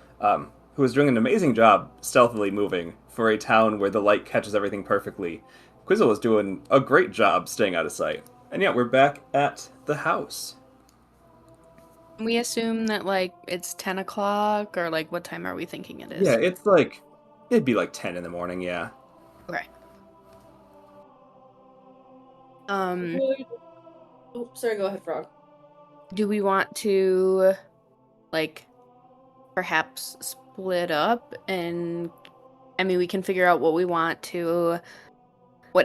Speaker 1: who is doing an amazing job stealthily moving for a town where the light catches everything perfectly. Quizzle is doing a great job staying out of sight. And yeah, we're back at the house.
Speaker 4: We assume that like it's 10 o'clock, or like what time are we thinking it
Speaker 1: Yeah,
Speaker 4: is?
Speaker 1: it's like, it'd be like 10 in the morning, yeah.
Speaker 4: Okay. Um,
Speaker 2: Oh, sorry, go ahead, Frog.
Speaker 4: do we want to like perhaps split up, and I mean we can figure out what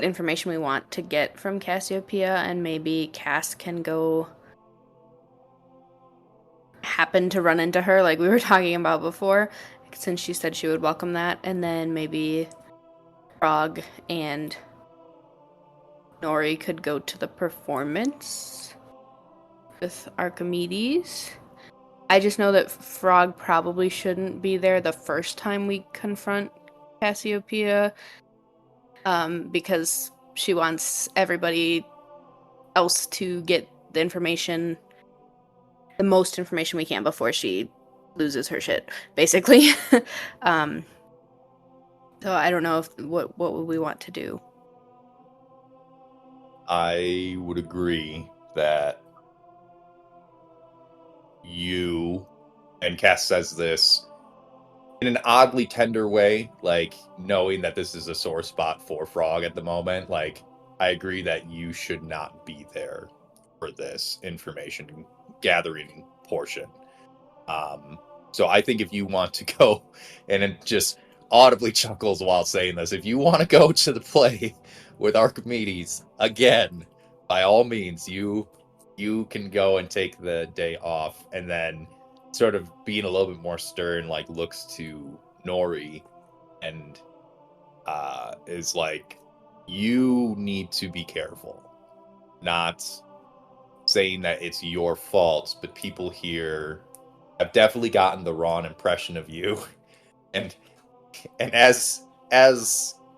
Speaker 4: information we want to get from Cassiopeia, and maybe Cass can go happen to run into her like we were talking about before. since she said she would welcome that, and then maybe Frog and Nori could go to the performance with Archimedes. I just know that Frog probably shouldn't be there the first time we confront Cassiopeia, because she wants everybody else to get the information, the most information we can before she loses her shit, basically. um, so I don't know what would we want to do.
Speaker 3: I would agree that you, and Cass says this in an oddly tender way, like knowing that this is a sore spot for Frog at the moment. Like, I agree that you should not be there for this information gathering portion. So I think if you want to go, and it just audibly chuckles while saying this, if you want to go to the play with Archimedes again, by all means, you can go and take the day off, and then sort of being a little bit more stern, like looks to Nori and is like, you need to be careful. Not saying that it's your fault, but people here have definitely gotten the wrong impression of you. And as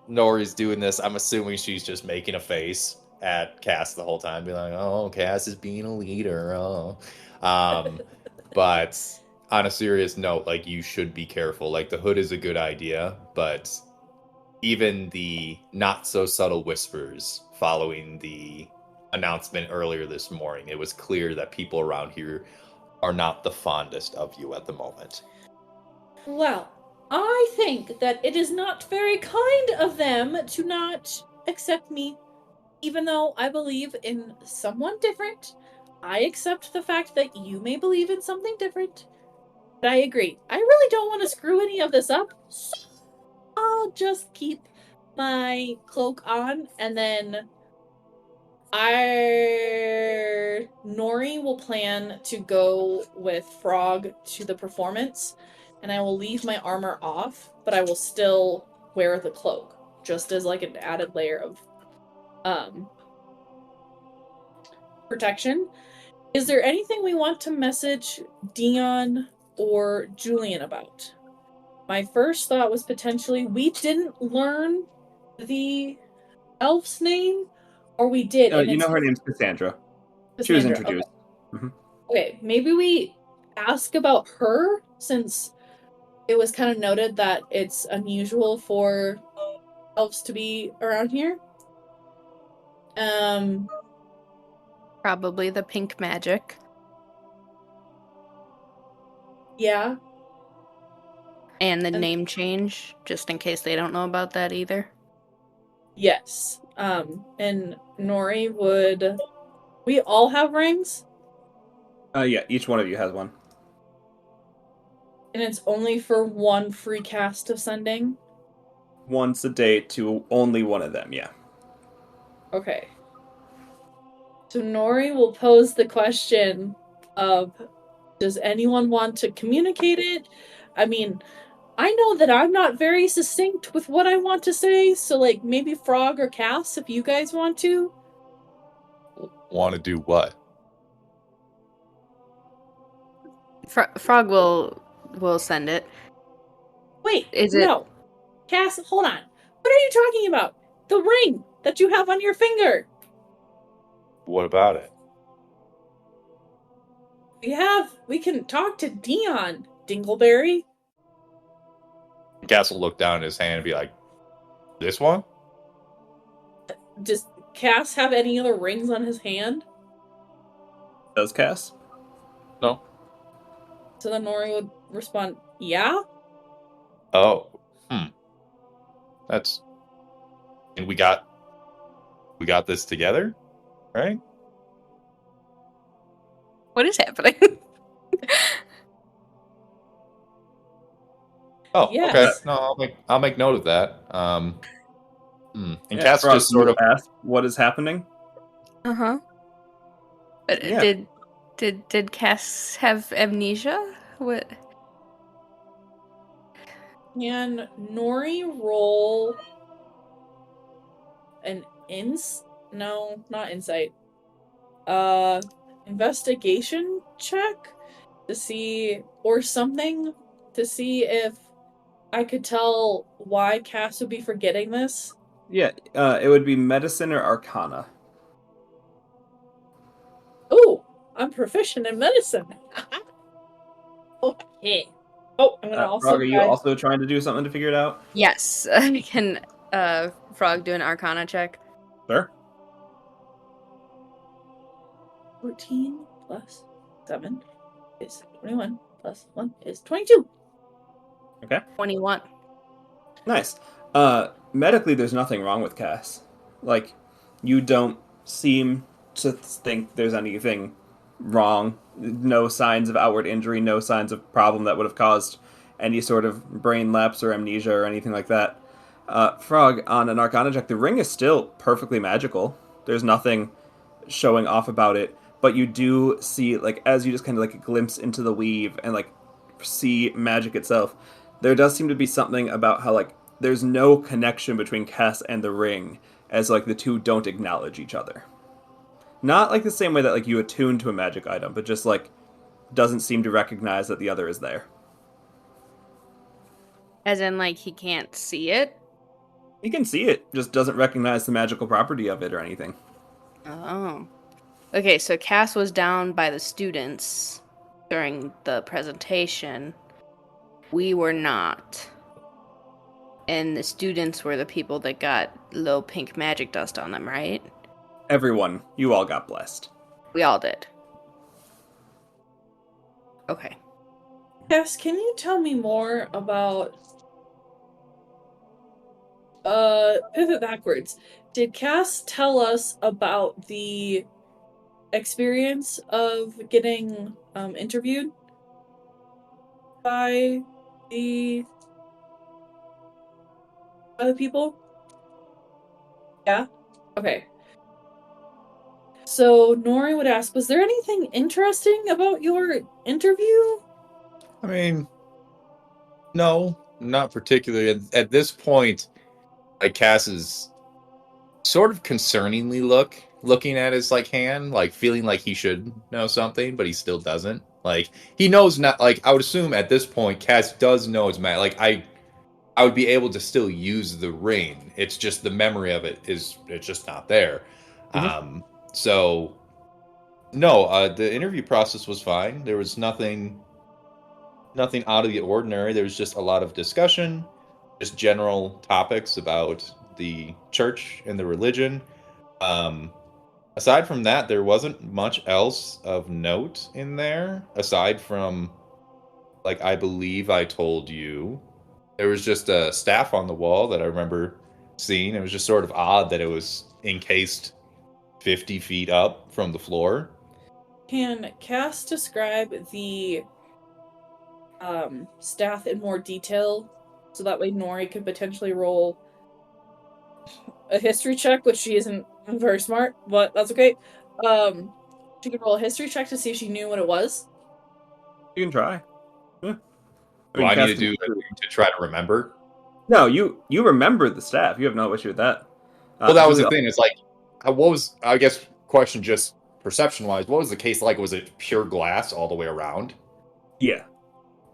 Speaker 3: Nori's doing this, I'm assuming she's just making a face at Cass the whole time, being like, "Oh, Cass is being a leader." Oh, but on a serious note, like, you should be careful. Like, the hood is a good idea, but even the not so subtle whispers following the announcement earlier this morning, it was clear that people around here are not the fondest of you at the moment.
Speaker 2: Well, I think that it is not very kind of them to not accept me, even though I believe in someone different. I accept the fact that you may believe in something different. But I agree. I really don't want to screw any of this up, so I'll just keep my cloak on, and then Nori will plan to go with Frog to the performance, and I will leave my armor off, but I will still wear the cloak, just as like an added layer of protection. Is there anything we want to message Dion or Julian about? My first thought was potentially we didn't learn the elf's name, or we did.
Speaker 1: No,
Speaker 2: and
Speaker 1: you
Speaker 2: it's
Speaker 1: know her name's Cassandra. She was
Speaker 2: Cassandra.
Speaker 1: introduced.
Speaker 2: Okay. Okay, maybe we ask about her, since it was kind of noted that it's unusual for elves to be around here.
Speaker 4: Probably the pink magic.
Speaker 2: Yeah.
Speaker 4: And the name change, just in case they don't know about that either.
Speaker 2: Yes. And Nori would... We all have rings?
Speaker 1: Yeah, each one of you has one.
Speaker 2: And it's only for one free cast of sending?
Speaker 1: Once a day to only one of them, yeah.
Speaker 2: Okay. So Nori will pose the question of, does anyone want to communicate it? I mean, I know that I'm not very succinct with what I want to say, so like maybe Frog or Cass, if you guys want to.
Speaker 3: Want to do what?
Speaker 4: Frog will send it.
Speaker 2: Wait,
Speaker 4: Is
Speaker 2: no.
Speaker 4: it?
Speaker 2: Cass, hold on. What are you talking about? The ring that you have on your finger.
Speaker 3: What about it?
Speaker 2: We can talk to Dion, Dingleberry.
Speaker 3: Cass will look down at his hand and be like, "This one?"
Speaker 2: Does Cass have any other rings on his hand?
Speaker 1: Does Cass?
Speaker 3: No.
Speaker 2: So then Nori would respond, yeah?
Speaker 3: Oh. That's... And we got this together, right?
Speaker 4: What is happening?
Speaker 3: Oh,
Speaker 2: Yes.
Speaker 3: okay. No, I'll make note of that. And
Speaker 1: Yeah,
Speaker 3: Cass
Speaker 1: Frog,
Speaker 3: just sort
Speaker 1: you
Speaker 3: of
Speaker 1: asked what is happening.
Speaker 4: But
Speaker 1: Yeah.
Speaker 4: did Cass have amnesia? What?
Speaker 2: Can Nori roll an no, not insight. Investigation check to see, or something, to see if I could tell why Cass would be forgetting this?
Speaker 1: Yeah, it would be medicine or arcana.
Speaker 2: Oh, I'm proficient in medicine. Okay. Oh, I'm gonna also
Speaker 1: Frog, are you
Speaker 2: try
Speaker 1: also trying to do something to figure it out?
Speaker 4: Yes. Can Frog do an Arcana check?
Speaker 1: Sure.
Speaker 2: 14 plus 7 is 21 plus 1 is 22.
Speaker 1: Okay.
Speaker 4: 21.
Speaker 1: Nice. Medically, there's nothing wrong with Cass. Like, you don't seem to think there's anything wrong. No signs of outward injury, no signs of problem that would have caused any sort of brain lapse or amnesia or anything like that. Frog, on an Arcana check, the ring is still perfectly magical. There's nothing showing off about it, but you do see, like, as you just kind of like glimpse into the weave and like see magic itself, there does seem to be something about how like there's no connection between Cass and the ring, as like the two don't acknowledge each other. Not like the same way that like you attune to a magic item, but just like doesn't seem to recognize that the other is there.
Speaker 4: As in, like, he can't see it?
Speaker 1: He can see it, just doesn't recognize the magical property of it or anything.
Speaker 4: Oh. Okay, so Cass was down by the students during the presentation. We were not. And the students were the people that got low pink magic dust on them, right?
Speaker 1: Everyone, you all got blessed.
Speaker 4: We all did. Okay.
Speaker 2: Cass, can you tell me more about pivot backwards. Did Cass tell us about the experience of getting interviewed by the other people? Yeah? Okay. So Nori would ask, was there anything interesting about your interview?
Speaker 3: I mean, no, not particularly. At this point, like Cass is sort of concerningly looking at his like hand, like feeling like he should know something, but he still doesn't. Like he knows not. Like I would assume at this point, Cass does know his magic. Like I would be able to still use the ring. It's just the memory of it's just not there.
Speaker 1: Mhm.
Speaker 3: So no, the interview process was fine. There was nothing out of the ordinary. There was just a lot of discussion, just general topics about the church and the religion. Um, Aside from that, there wasn't much else of note in there. Aside from, like, I believe I told you, there was just a staff on the wall that I remember seeing. It was just sort of odd that it was encased 50 feet up from the floor.
Speaker 2: Can Cass describe the staff in more detail so that way Nori could potentially roll a history check, which she isn't very smart, but that's okay. She could roll a history check to see if she knew what it was.
Speaker 1: You can try. Yeah. I
Speaker 3: Do
Speaker 1: mean,
Speaker 3: I need
Speaker 1: Cass
Speaker 3: to
Speaker 1: can.
Speaker 3: do to try to remember?
Speaker 1: No, you remember the staff. You have no issue with that.
Speaker 3: Well, that
Speaker 1: It's
Speaker 3: was
Speaker 1: really
Speaker 3: the thing. It's like, what was, I guess, question just perception wise, what was the case like? Was it pure glass all the way around?
Speaker 1: yeah,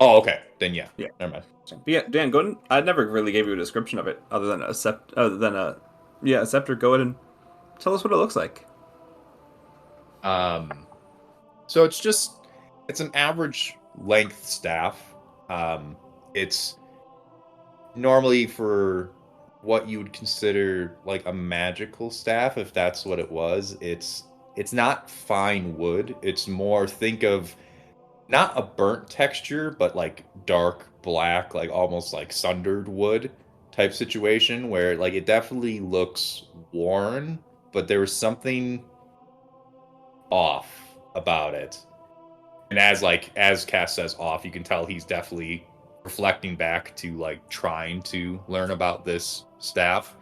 Speaker 3: Oh, okay. Then yeah.
Speaker 1: yeah.
Speaker 3: Never mind.
Speaker 1: But yeah, Dan, go ahead. I never really gave you a description of it, other than a scepter. Go ahead and tell us what it looks like.
Speaker 3: So it's an average length staff. It's normally for what you would consider like a magical staff, if that's what it was. It's not fine wood. It's more, think of not a burnt texture, but like dark black, like almost like sundered wood type situation where like it definitely looks worn, but there was something off about it. And as Cass says off, you can tell he's definitely reflecting back to like trying to learn about this staff.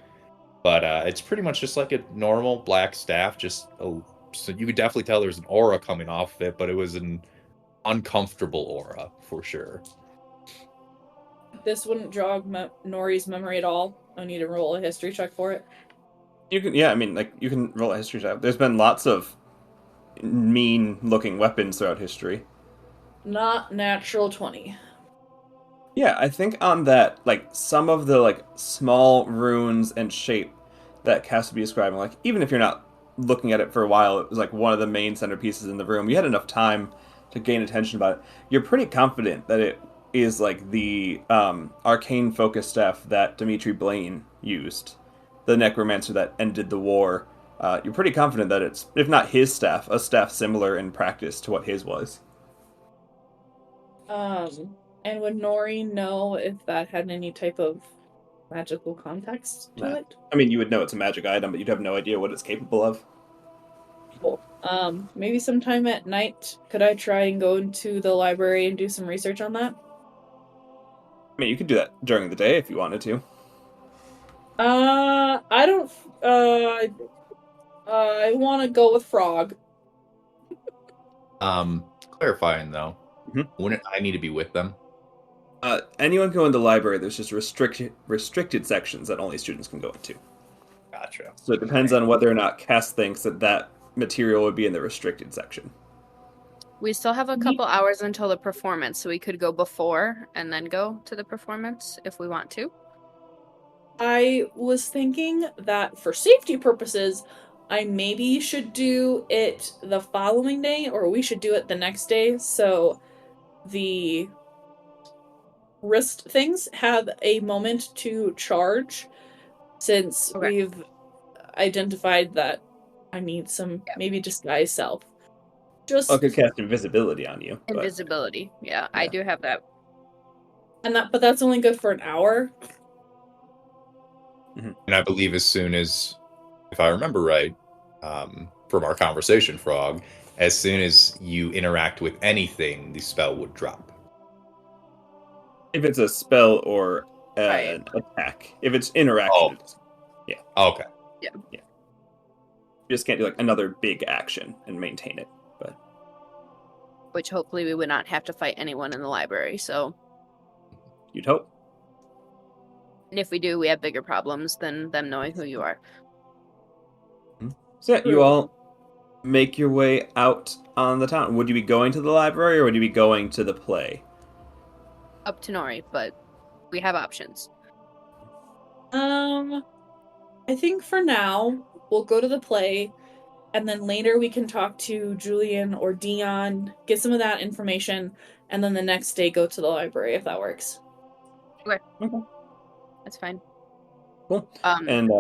Speaker 3: But it's pretty much just like a normal black staff. So you could definitely tell there's an aura coming off of it, but it was an uncomfortable aura for sure.
Speaker 2: this wouldn't jog Nori's memory at all. I need to roll a history check for it.
Speaker 1: You can, yeah, I mean, like, you can roll a history check. There's been lots of mean-looking weapons throughout history.
Speaker 2: Not natural 20.
Speaker 1: Yeah, I think on that, like, some of the, like, small runes and shape that Cass would be describing, like, even if you're not looking at it for a while, it was, like, one of the main centerpieces in the room. You had enough time to gain attention about it. You're pretty confident that it is, like, the arcane focus staff that Dimitri Blaine used. The necromancer that ended the war. You're pretty confident that it's, if not his staff, a staff similar in practice to what his was.
Speaker 2: And would Nori know if that had any type of magical context to it?
Speaker 1: I mean, you would know it's a magic item, but you'd have no idea what it's capable of.
Speaker 2: Cool. Maybe sometime at night, could I try and go into the library and do some research on that?
Speaker 1: I mean, you could do that during the day if you wanted to.
Speaker 2: I don't, I want to go with Frog.
Speaker 3: Clarifying though,
Speaker 1: Mhm.
Speaker 3: wouldn't I need to be with them?
Speaker 1: Anyone can go in the library. There's just restricted sections that only students can go into.
Speaker 3: Gotcha.
Speaker 1: So it depends on whether or not Cass thinks that material would be in the restricted section.
Speaker 4: We still have a couple hours until the performance, so we could go before and then go to the performance if we want to.
Speaker 2: I was thinking that for safety purposes, I maybe should do it the following day, or we should do it the next day, so the wrist things have a moment to charge, since
Speaker 4: Okay.
Speaker 2: we've identified that I need some maybe disguise self. Just
Speaker 1: I could cast invisibility on you. But
Speaker 4: Invisibility. Yeah, I do have that.
Speaker 2: but that's only good for an hour.
Speaker 3: And I believe as soon as, if I remember right, from our conversation, Frog, as soon as you interact with anything, the spell would drop.
Speaker 1: if it's a spell or
Speaker 4: Right.
Speaker 1: an attack, if it's interaction,
Speaker 3: Okay.
Speaker 1: you just can't do like another big action and maintain it. But
Speaker 4: Which hopefully we would not have to fight anyone in the library. So,
Speaker 1: you'd hope.
Speaker 4: and if we do, we have bigger problems than them knowing who you are.
Speaker 1: So yeah, you
Speaker 2: True.
Speaker 1: all make your way out on the town. Would you be going to the library or would you be going to the play?
Speaker 4: Up to Nori, but we have options.
Speaker 2: I think for now we'll go to the play, and then later we can talk to Julian or Dion, get some of that information, and then the next day go to the library if that works.
Speaker 1: Okay.
Speaker 4: That's fine.
Speaker 1: Cool. And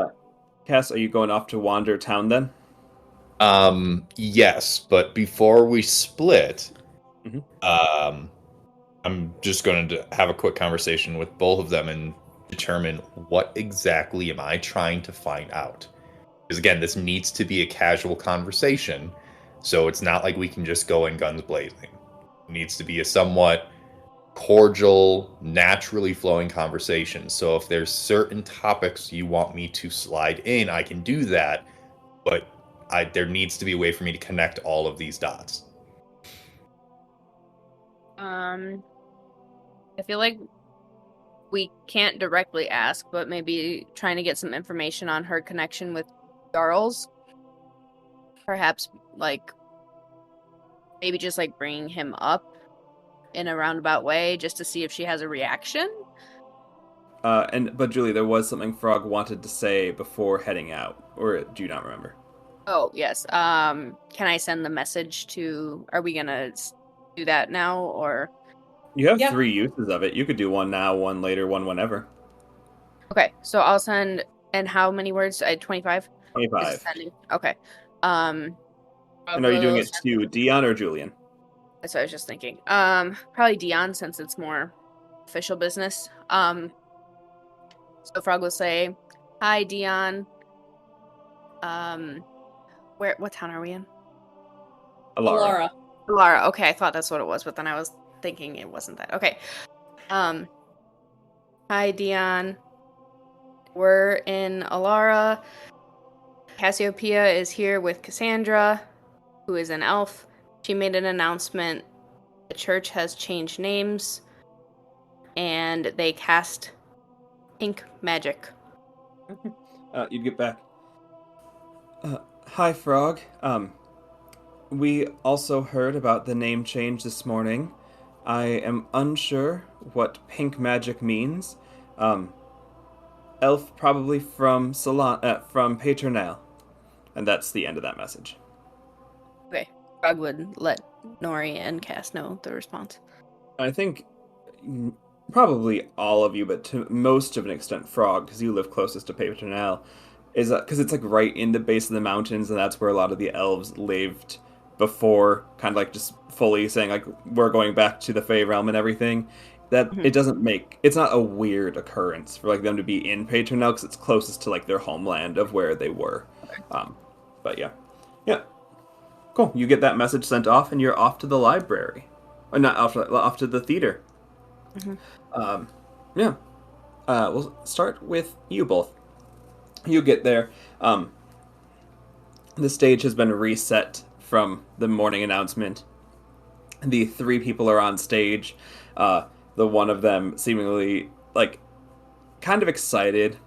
Speaker 1: Cass, are you going off to wander town then?
Speaker 3: Yes, but before we split,
Speaker 1: Mhm.
Speaker 3: I'm just going to have a quick conversation with both of them and determine what exactly am I trying to find out. Because again, this needs to be a casual conversation, so it's not like we can just go in guns blazing. It needs to be a somewhat cordial, naturally flowing conversation. So if there's certain topics you want me to slide in, I can do that, but there needs to be a way for me to connect all of these dots.
Speaker 4: I feel like we can't directly ask, but maybe trying to get some information on her connection with Charles. Perhaps, like, maybe just, like, bringing him up in a roundabout way just to see if she has a reaction.
Speaker 1: But Julie, there was something Frog wanted to say before heading out, or do you not remember?
Speaker 4: Oh, yes. Can I send the message to... Are we gonna do that now, or...
Speaker 1: You have
Speaker 2: Yeah.
Speaker 1: 3 uses of it. You could do one now, one later, one whenever.
Speaker 4: Okay, so I'll send... And how many words? 25?
Speaker 1: 25.
Speaker 4: Okay.
Speaker 1: And are you doing it to Dion or Julian?
Speaker 4: That's what I was just thinking. Probably Dion, since it's more official business. So Frog will say, "Hi, Dion. What town are we in?
Speaker 1: Alara.
Speaker 4: Lara. Okay, I thought that's what it was, but then I was thinking it wasn't that. Okay. Hi, Dion. We're in Alara. Cassiopeia is here with Cassandra, who is an elf. She made an announcement. The church has changed names, and they cast pink magic.
Speaker 1: You get back. Hi, Frog. We also heard about the name change this morning. I am unsure what pink magic means. Elf probably from from Paternale. And that's the end of that message.
Speaker 4: Okay. Frog would let Nori and Cass know the response.
Speaker 1: I think probably all of you, but to most of an extent Frog, because you live closest to Paternale, is because it's like right in the base of the mountains, and that's where a lot of the elves lived before, kind of like just fully saying like we're going back to the Fey realm and everything. That
Speaker 4: Mhm.
Speaker 1: it doesn't make it's not a weird occurrence for like them to be in Paternale because it's closest to like their homeland of where they were. But yeah, cool. You get that message sent off, and you're off to the library, or not off to the theater.
Speaker 4: Mhm.
Speaker 1: Yeah. We'll start with you both. You get there. The stage has been reset from the morning announcement. The three people are on stage. The one of them seemingly like kind of excited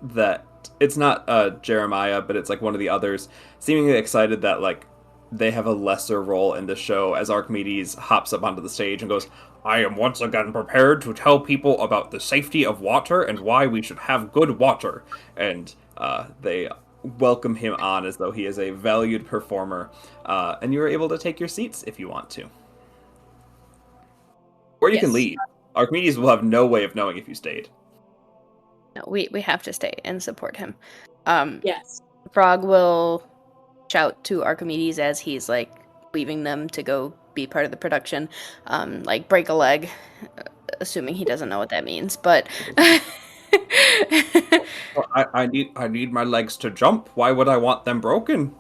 Speaker 1: that it's not Jeremiah, but it's like one of the others, seemingly excited that like they have a lesser role in the show as Archimedes hops up onto the stage and goes, I am once again prepared to tell people about the safety of water and why we should have good water. And they welcome him on as though he is a valued performer. And you're able to take your seats if you want to. Or you can
Speaker 4: Yes.
Speaker 1: leave. Archimedes will have no way of knowing if you stayed.
Speaker 4: No, we have to stay and support him.
Speaker 2: Yes.
Speaker 4: Frog will shout to Archimedes as he's like leaving them to go be part of the production, like break a leg, assuming he doesn't know what that means. But
Speaker 1: I need my legs to jump. Why would I want them broken?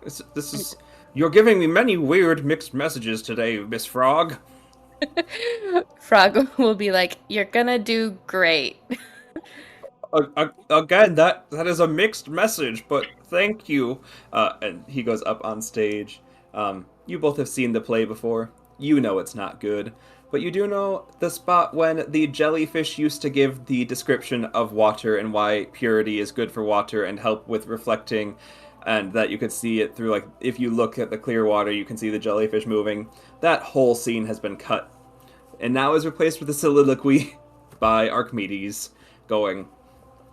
Speaker 1: This is you're giving me many weird mixed messages today, Miss Frog.
Speaker 4: Frog will be like, "You're gonna do great."
Speaker 1: Again, that is a mixed message, but thank you. And he goes up on stage. You both have seen the play before. You know it's not good, but you do know the spot when the jellyfish used to give the description of water and why purity is good for water and help with reflecting, and that you could see it through, like, if you look at the clear water, you can see the jellyfish moving. That whole scene has been cut, and now is replaced with a soliloquy by Archimedes going,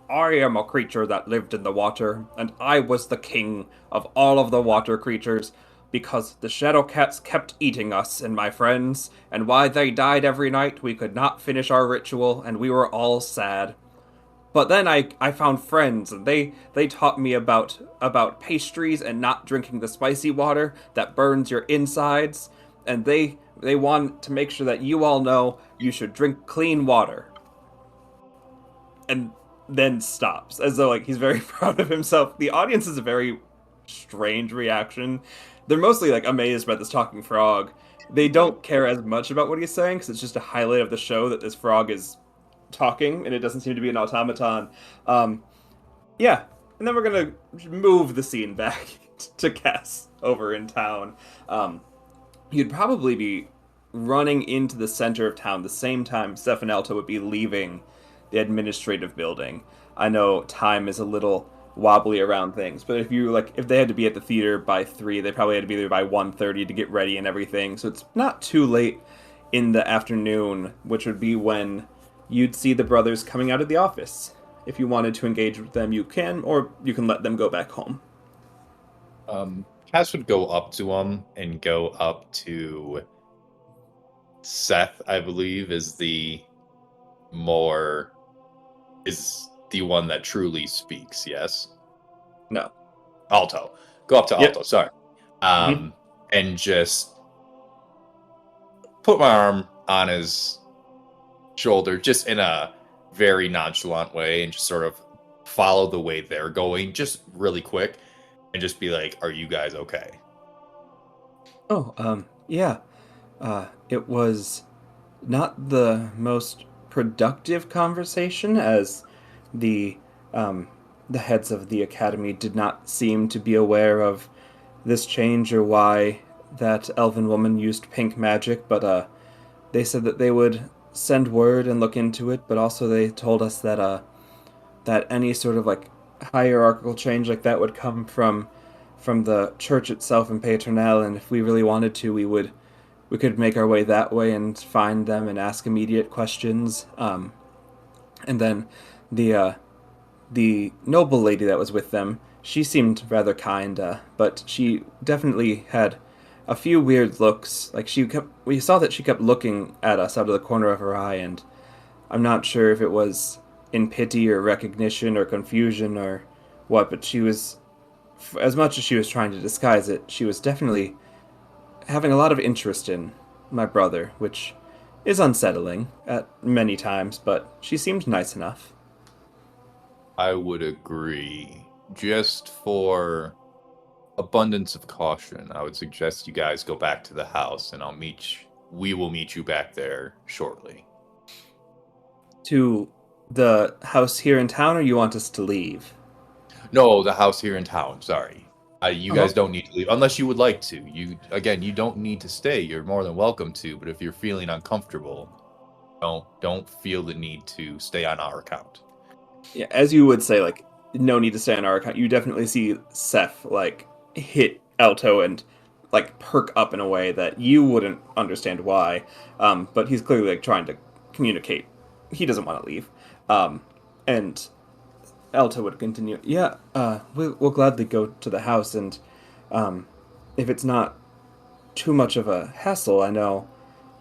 Speaker 1: I am a creature that lived in the water, and I was the king of all of the water creatures, because the shadow cats kept eating us and my friends, and why they died every night we could not finish our ritual, and we were all sad. But then I found friends, and they taught me about pastries and not drinking the spicy water that burns your insides, and they want to make sure that you all know you should drink clean water. And then stops, as though like he's very proud of himself. The audience is a very strange reaction. They're mostly like amazed by this talking frog. They don't care as much about what he's saying because it's just a highlight of the show that this frog is talking, and it doesn't seem to be an automaton. Yeah, and then we're gonna move the scene back to Cass over in town. You'd probably be running into the center of town the same time Stephanelta would be leaving the administrative building. I know time is a little wobbly around things, but if they had to be at the theater by 3, they probably had to be there by 1:30 to get ready and everything. So it's not too late in the afternoon, which would be when you'd see the brothers coming out of the office. If you wanted to engage with them, you can, or you can let them go back home.
Speaker 3: Cass would go up to him and go up to Seth, I believe, is the one that truly speaks, yes?
Speaker 1: No.
Speaker 3: Alto. Go up to
Speaker 1: Yep.
Speaker 3: Alto, sorry.
Speaker 1: Mhm.
Speaker 3: And just put my arm on his shoulder, just in a very nonchalant way, and just sort of follow the way they're going, just really quick, and just be like, are you guys okay?
Speaker 1: Oh, yeah. It was not the most productive conversation, as the the heads of the academy did not seem to be aware of this change or why that elven woman used pink magic, but they said that they would send word and look into it, but also they told us that that any sort of like hierarchical change like that would come from the church itself in Paternelle, and if we really wanted to, we could make our way that way and find them and ask immediate questions. And then the the noble lady that was with them, she seemed rather kind, but she definitely had a few weird looks. Like we saw that she kept looking at us out of the corner of her eye, and I'm not sure if it was in pity or recognition or confusion or what, but she was, as much as she was trying to disguise it, she was definitely having a lot of interest in my brother, which is unsettling at many times, but she seemed nice enough.
Speaker 3: I would agree. Just for abundance of caution, I would suggest you guys go back to the house, and we will meet you back there shortly.
Speaker 1: To the house here in town, or you want us to leave?
Speaker 3: No, the house here in town. Sorry, you
Speaker 1: Uh-huh.
Speaker 3: guys don't need to leave unless you would like to. You don't need to stay. You're more than welcome to. But if you're feeling uncomfortable, don't feel the need to stay on our account.
Speaker 1: Yeah, as you would say, like, no need to stay on our account. You definitely see Seth, like, hit Alto and, like, perk up in a way that you wouldn't understand why. But he's clearly, like, trying to communicate. He doesn't want to leave. And Alto would continue, yeah, we'll gladly go to the house, and if it's not too much of a hassle, I know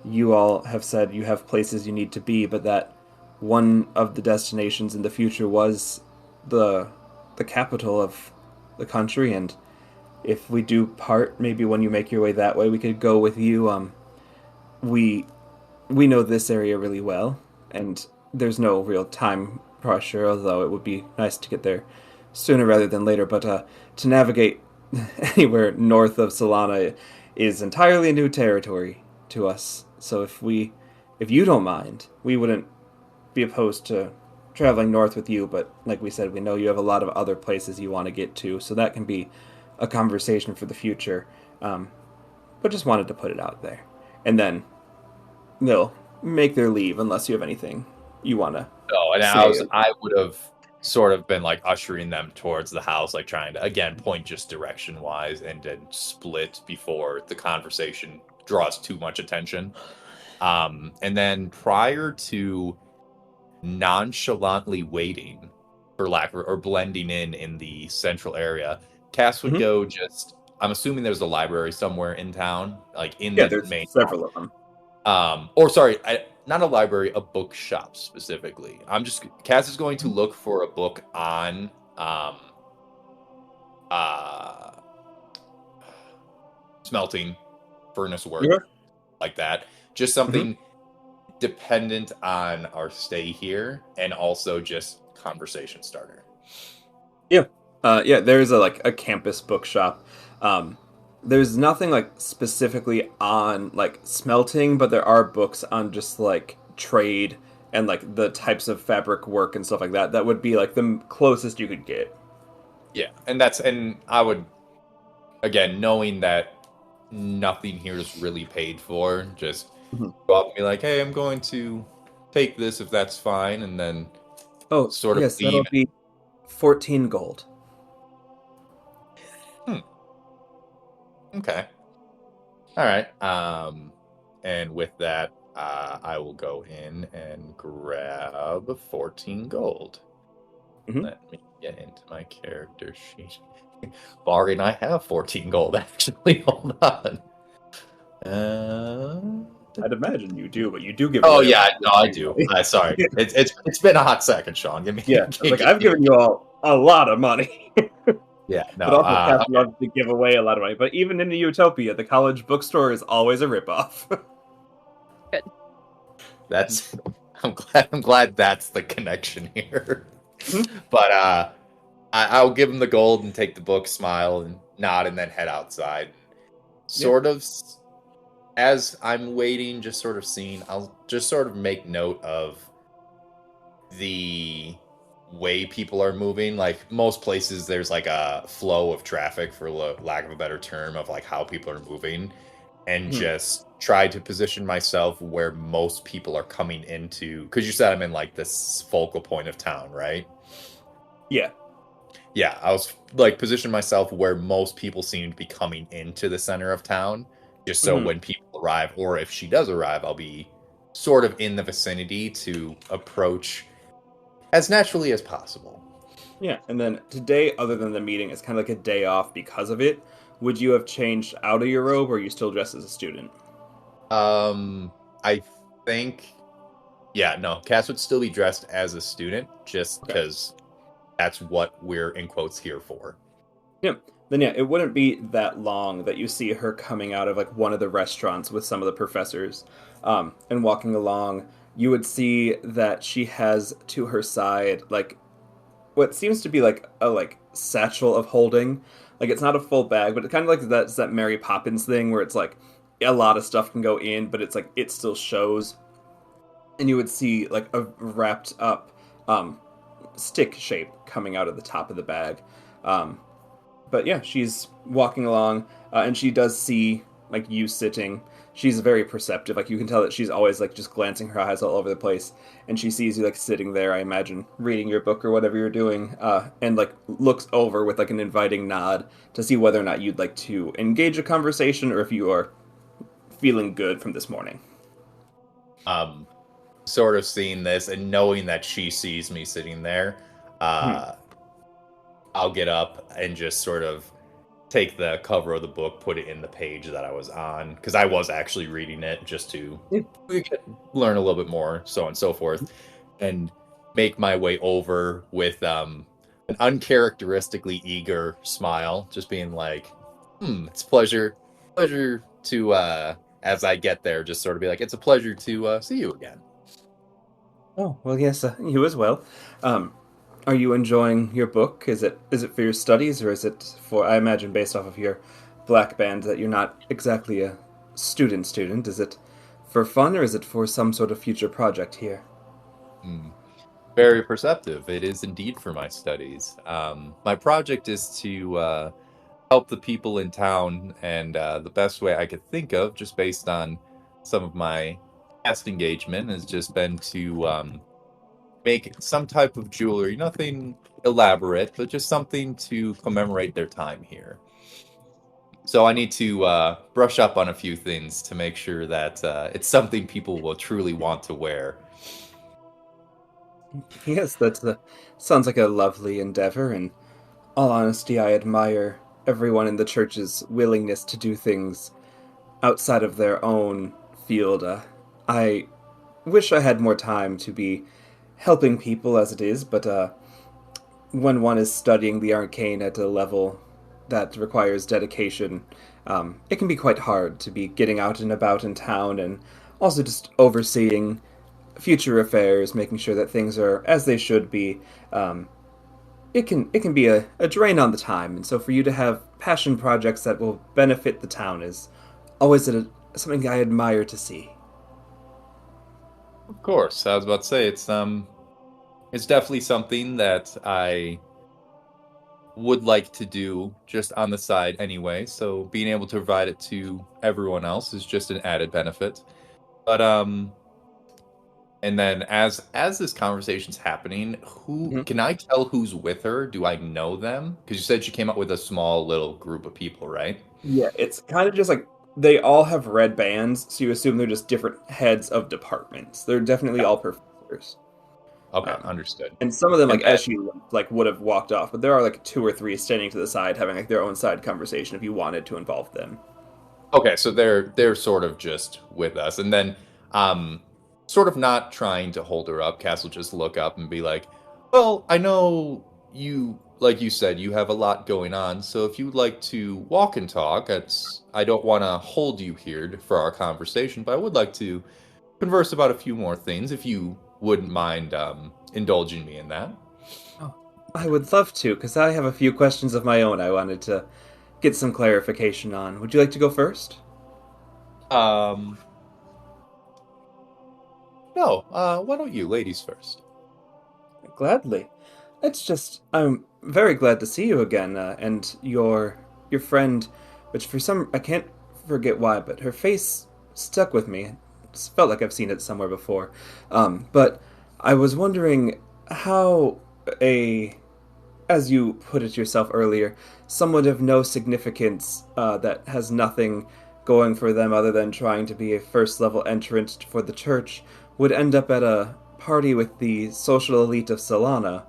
Speaker 1: you all have said you have places you need to be, but that one of the destinations in the future was the the capital of the country, and if we do part, maybe when you make your way that way, we could go with you. We we know this area really well, and there's no real time pressure, although it would be nice to get there sooner rather than later. But to navigate anywhere north of Solana is entirely new territory to us. So if you don't mind, we wouldn't be opposed to traveling north with you. But like we said, we know you have a lot of other places you want to get to, so that can be a conversation for the future. But just wanted to put it out there, and then they'll make their leave unless you have anything you want to
Speaker 3: No, and
Speaker 1: say.
Speaker 3: I would have sort of been like ushering them towards the house, like trying to again point just direction wise, and then split before the conversation draws too much attention. And then prior to nonchalantly waiting for lack of, or blending in the central area, Cass would
Speaker 1: Mhm.
Speaker 3: go just. I'm assuming there's a library somewhere in town, like in
Speaker 1: Yeah,
Speaker 3: the
Speaker 1: there's
Speaker 3: main.
Speaker 1: several of them.
Speaker 3: Or sorry, not a library, a bookshop specifically. Cass is going to look for a book on uh smelting, furnace work,
Speaker 1: Yeah.
Speaker 3: like that. Just
Speaker 1: Mhm.
Speaker 3: something dependent on our stay here, and also just conversation starter.
Speaker 1: Yeah. Yeah, there's a campus bookshop. Um, there's nothing like specifically on like smelting, but there are books on just like trade and like the types of fabric work and stuff like that. That would be like the closest you could get.
Speaker 3: Yeah, and I would, again, knowing that nothing here is really paid for, just
Speaker 1: Mhm.
Speaker 3: go up and be like, hey, I'm going to take this if that's fine, and then
Speaker 1: Oh,
Speaker 3: sort of
Speaker 1: yes,
Speaker 3: leave.
Speaker 1: that'll be 14 gold.
Speaker 3: Okay. All right. And with that, I will go in and grab 14 gold.
Speaker 1: Mhm.
Speaker 3: Let me get into my character sheet. Bari and I have 14 gold, actually. Hold on.
Speaker 1: I'd imagine you do, but you do give
Speaker 3: Oh
Speaker 1: away a
Speaker 3: yeah,
Speaker 1: lot
Speaker 3: no,
Speaker 1: of
Speaker 3: I
Speaker 1: free
Speaker 3: do.
Speaker 1: money.
Speaker 3: Sorry, it's been a hot second, Sean. Give me,
Speaker 1: Yeah, I was like, I've given you all a lot of money.
Speaker 3: yeah, no.
Speaker 1: But also, Cap
Speaker 3: Okay.
Speaker 1: loves to give away a lot of money. But even in the Utopia, the college bookstore is always a ripoff.
Speaker 4: Good.
Speaker 3: That's. I'm glad that's the connection here.
Speaker 1: Mhm.
Speaker 3: But I'll give him the gold and take the book, smile and nod, and then head outside.
Speaker 1: Yeah.
Speaker 3: Sort of, as I'm waiting, just sort of seeing. I'll just sort of make note of the way people are moving. Like most places, there's like a flow of traffic, for lack of a better term, of like how people are moving, and
Speaker 1: Mhm.
Speaker 3: just try to position myself where most people are coming into, because you said I'm in like this focal point of town, right?
Speaker 1: Yeah.
Speaker 3: Yeah, I was like position myself where most people seem to be coming into the center of town, just so
Speaker 1: Mhm.
Speaker 3: when people arrive, or if she does arrive, I'll be sort of in the vicinity to approach as naturally as possible.
Speaker 1: Yeah, and then today, other than the meeting, is kind of like a day off because of it. Would you have changed out of your robe, or are you still dressed as a student?
Speaker 3: I think, yeah, no, Cass would still be dressed as a student, just
Speaker 1: Okay.
Speaker 3: because that's what we're in quotes here for.
Speaker 1: Yeah. Then yeah, it wouldn't be that long that you see her coming out of like one of the restaurants with some of the professors, and walking along. You would see that she has to her side like what seems to be like a like satchel of holding. Like it's not a full bag, but it kind of like that Mary Poppins thing where it's like a lot of stuff can go in, but it's like it still shows. And you would see like a wrapped up um, stick shape coming out of the top of the bag. Um, but yeah, she's walking along, and she does see like you sitting. She's very perceptive. Like you can tell that she's always like just glancing her eyes all over the place, and she sees you like sitting there. I imagine reading your book or whatever you're doing, and like looks over with like an inviting nod to see whether or not you'd like to engage a conversation or if you are feeling good from this morning.
Speaker 3: Um, Sort of seeing this and knowing that she sees me sitting there,
Speaker 1: Hmm.
Speaker 3: I'll get up and just sort of take the cover of the book, put it in the page that I was on, because I was actually reading it just to
Speaker 1: Yeah.
Speaker 3: learn a little bit more, so on and so forth, and make my way over with an uncharacteristically eager smile, just being like, it's pleasure to as I get there, just sort of be like, it's a pleasure to see you again.
Speaker 1: Oh well, yes, you as well. Um, are you enjoying your book? Is it for your studies or is it for? I imagine based off of your black band that you're not exactly a student. Is it for fun or is it for some sort of future project here?
Speaker 3: Hmm. Very perceptive. It is indeed for my studies. My project is to help the people in town, and the best way I could think of, just based on some of my past engagement, has just been to make some type of jewelry, nothing elaborate, but just something to commemorate their time here. So I need to brush up on a few things to make sure that it's something people will truly want to wear.
Speaker 1: Yes, that sounds like a lovely endeavor. In all honesty, I admire everyone in the church's willingness to do things outside of their own field. I wish I had more time to be helping people as it is, but when one is studying the arcane at a level that requires dedication, it can be quite hard to be getting out and about in town and also just overseeing future affairs, making sure that things are as they should be. Um, it can be a drain on the time, and so for you to have passion projects that will benefit the town is always something I admire to see.
Speaker 3: Of course, I was about to say it's definitely something that I would like to do just on the side anyway. So being able to provide it to everyone else is just an added benefit. But and then as this conversation's happening, who
Speaker 1: Mhm.
Speaker 3: can I tell who's with her? Do I know them? Because you said she came up with a small little group of people, right?
Speaker 1: Yeah, it's kind of just like they all have red bands, so you assume they're just different heads of departments. They're definitely
Speaker 3: Yeah.
Speaker 1: all professors.
Speaker 3: Okay,
Speaker 1: Um,
Speaker 3: understood.
Speaker 1: and some of them,
Speaker 3: And
Speaker 1: like
Speaker 3: then
Speaker 1: as she left, like would have walked off, but there are like two or three standing to the side having like their own side conversation if you wanted to involve them.
Speaker 3: okay, so they're sort of just with us, and then um, sort of not trying to hold her up. Cass will just look up and be like, "Well, I know you, like you said, you have a lot going on. So if you'd like to walk and talk, I don't want to hold you here for our conversation, but I would like to converse about a few more things. If you wouldn't mind indulging me in that."
Speaker 1: Oh, I would love to, because I have a few questions of my own I wanted to get some clarification on. Would you like to go first?
Speaker 3: Um, no, why don't you, ladies first?
Speaker 1: Gladly. It's just I'm very glad to see you again, and your friend, which for some I can't forget why, but her face stuck with me. It's felt like I've seen it somewhere before. But I was wondering how a, as you put it yourself earlier, someone of no significance that has nothing going for them other than trying to be a first level entrant for the church would end up at a party with the social elite of Solana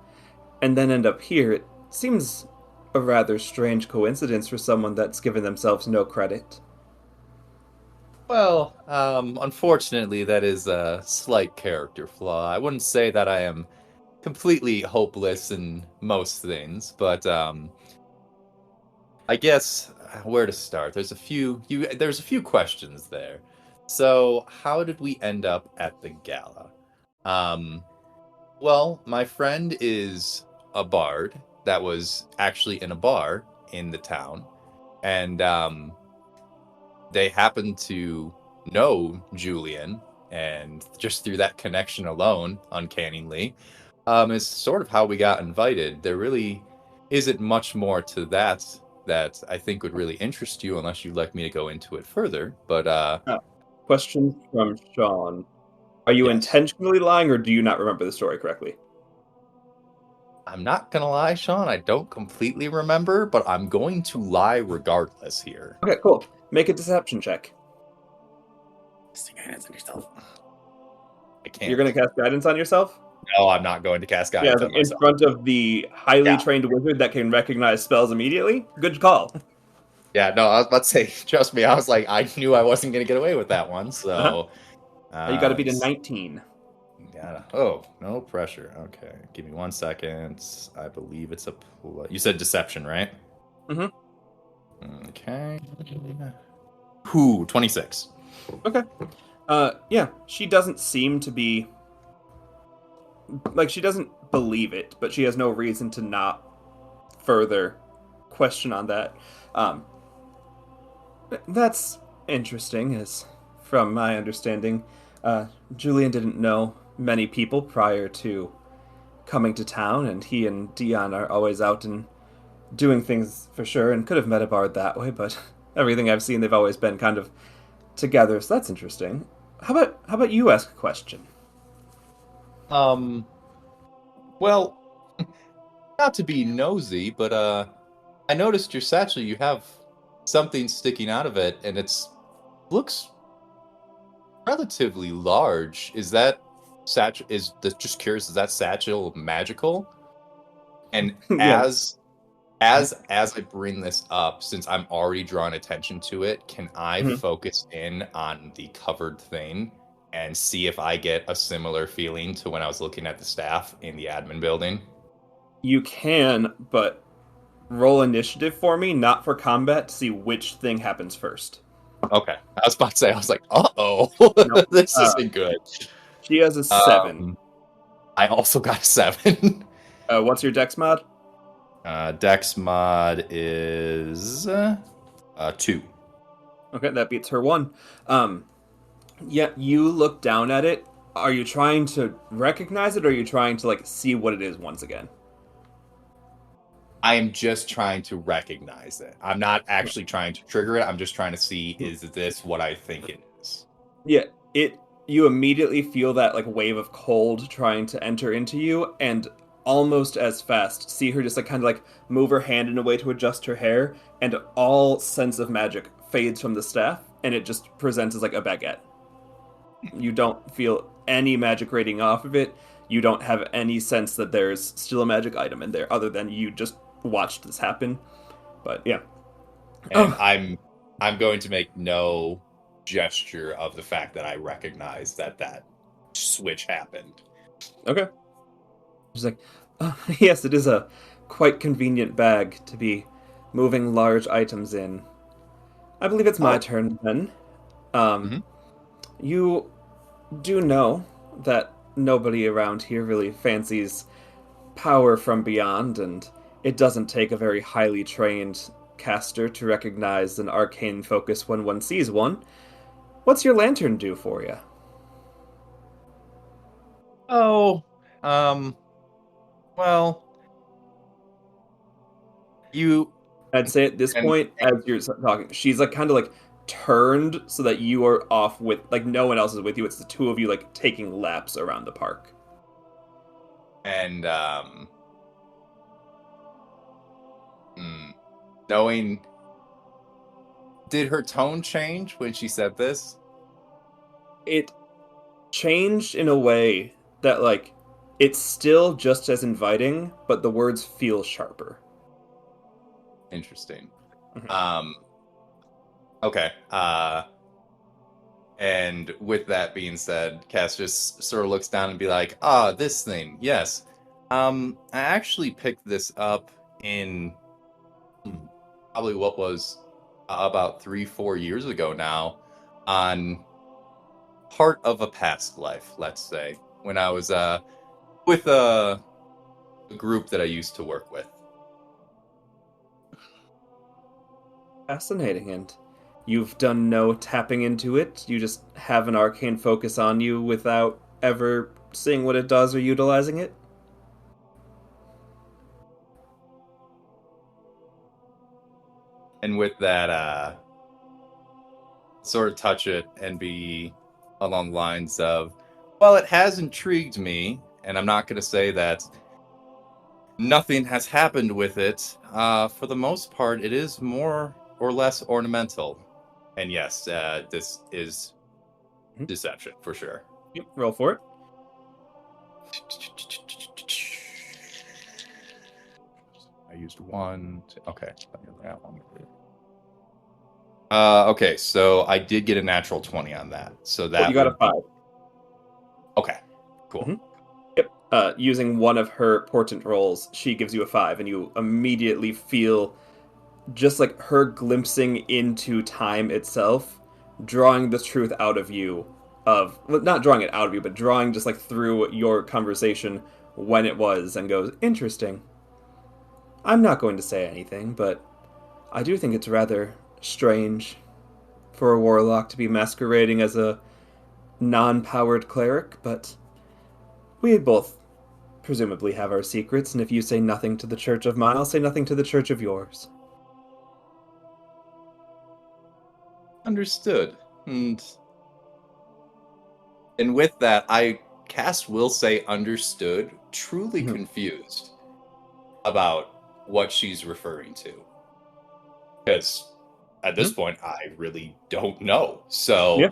Speaker 1: and then end up here. It seems a rather strange coincidence for someone that's given themselves no credit.
Speaker 3: Well, unfortunately, that is a slight character flaw. I wouldn't say that I am completely hopeless in most things, but I guess where to start? There's a few questions there. So, how did we end up at the gala? Um, well, my friend is a bard that was actually in a bar in the town, and they happened to know Julian, and just through that connection alone, uncannily, is sort of how we got invited. There really isn't much more to that I think would really interest you, unless you'd like me to go into it further. But
Speaker 1: Question from Sean. Are you
Speaker 3: yes,
Speaker 1: intentionally lying or do you not remember the story correctly?
Speaker 3: I'm not gonna lie, Sean. I don't completely remember, but I'm going to lie regardless here.
Speaker 1: Okay, cool. Make a deception check.
Speaker 3: Casting guidance on yourself. I
Speaker 1: You're
Speaker 3: can't.
Speaker 1: going to cast guidance on yourself?
Speaker 3: No, I'm not going to cast
Speaker 1: Yeah,
Speaker 3: guidance
Speaker 1: like
Speaker 3: on
Speaker 1: in
Speaker 3: myself.
Speaker 1: front of the highly
Speaker 3: Yeah.
Speaker 1: trained wizard that can recognize spells immediately? Good call.
Speaker 3: Yeah, no, I was about to say, trust me, I was like, I knew I wasn't going to get away with that one.
Speaker 1: Uh-huh.
Speaker 3: So,
Speaker 1: You got to
Speaker 3: let me
Speaker 1: beat a
Speaker 3: see.
Speaker 1: 19.
Speaker 3: Oh, no pressure. Okay, give me 1 second. I believe it's you said deception, right?
Speaker 1: Mhm.
Speaker 3: Okay. Who? 26.
Speaker 1: Okay. Yeah, she doesn't seem to be like she doesn't believe it, but she has no reason to not further question on that. Um, that's interesting, as from my understanding, Julian didn't know many people prior to coming to town, and he and Dion are always out and doing things for sure, and could have met a bard that way, but everything I've seen, they've always been kind of together, so that's interesting. How about you ask a question?
Speaker 3: Um, well, not to be nosy, but I noticed your satchel. You have something sticking out of it, and it's looks relatively large. Is that satchel? Just curious? Is that satchel magical? And
Speaker 1: Yeah.
Speaker 3: as I bring this up, since I'm already drawing attention to it, can I
Speaker 1: Mhm.
Speaker 3: focus in on the covered thing and see if I get a similar feeling to when I was looking at the staff in the admin building?
Speaker 1: You can, but roll initiative for me, not for combat, to see which thing happens first.
Speaker 3: Okay, I was about to say, I was like, uh-oh,
Speaker 1: No.
Speaker 3: this
Speaker 1: Uh,
Speaker 3: isn't good.
Speaker 1: she has a 7.
Speaker 3: Um, I also got a 7.
Speaker 1: What's your dex mod?
Speaker 3: Dex mod is 2.
Speaker 1: Okay, that beats her 1. Um, yeah, you look down at it. Are you trying to recognize it, or are you trying to like see what it is once again?
Speaker 3: I am just trying to recognize it. I'm not actually trying to trigger it. I'm just trying to see, is this what I think it is?
Speaker 1: Yeah, it. You immediately feel that like wave of cold trying to enter into you, and almost as fast see her just like kind of like move her hand in a way to adjust her hair, and all sense of magic fades from the staff, and it just presents as like a baguette. You don't feel any magic rating off of it. You don't have any sense that there's still a magic item in there, other than you just watched this happen. But yeah.
Speaker 3: And
Speaker 1: Oh,
Speaker 3: I'm going to make no gesture of the fact that I recognize that switch happened.
Speaker 1: okay. She's like, yes, it is a quite convenient bag to be moving large items in. I believe it's my
Speaker 3: Oh,
Speaker 1: turn then. Um,
Speaker 3: hmm
Speaker 1: you do know that nobody around here really fancies power from beyond, and it doesn't take a very highly trained caster to recognize an arcane focus when one sees one. What's your lantern do for you?
Speaker 3: oh, um, well, you
Speaker 1: I'd say at this
Speaker 3: and
Speaker 1: point, as you're talking, she's like kind of like turned so that you are off with, like, no one else is with you. It's the two of you, like, taking laps around the park.
Speaker 3: And knowing, did her tone change when she said this?
Speaker 1: It changed in a way that, like, it's still just as inviting, but the words feel sharper.
Speaker 3: Interesting.
Speaker 1: Mhm.
Speaker 3: Okay. And with that being said, Cass just sort of looks down and be like, this thing, yes. I actually picked this up in probably what was about 3-4 years ago now, on part of a past life, let's say, when I was with a group that I used to work with.
Speaker 1: Fascinating, and you've done no tapping into it? You just have an arcane focus on you without ever seeing what it does or utilizing it?
Speaker 3: And with that, sort of touch it and be along the lines of, well, it has intrigued me, and I'm not going to say that nothing has happened with it. For the most part, it is more or less ornamental. And yes, this is
Speaker 1: Mhm.
Speaker 3: deception for sure.
Speaker 1: Yep, roll for it.
Speaker 3: I used one. Okay. Okay, so I did get a natural 20 on that. So that
Speaker 1: You got a
Speaker 3: would
Speaker 1: 5.
Speaker 3: Okay, cool.
Speaker 1: Mhm. Yep. Using one of her portent rolls, she gives you a 5, and you immediately feel just like her glimpsing into time itself, drawing the truth out of you, of, well, not drawing it out of you, but drawing just like through your conversation when it was, and goes, interesting. I'm not going to say anything, but I do think it's rather strange for a warlock to be masquerading as a non-powered cleric, but we both presumably have our secrets, and if you say nothing to the Church of mine, I'll say nothing to the Church of yours.
Speaker 3: Understood. And with that, Cass will say understood, truly
Speaker 1: Mhm.
Speaker 3: confused about what she's referring to. Because at this point, I really don't know.
Speaker 1: Yeah.
Speaker 3: So,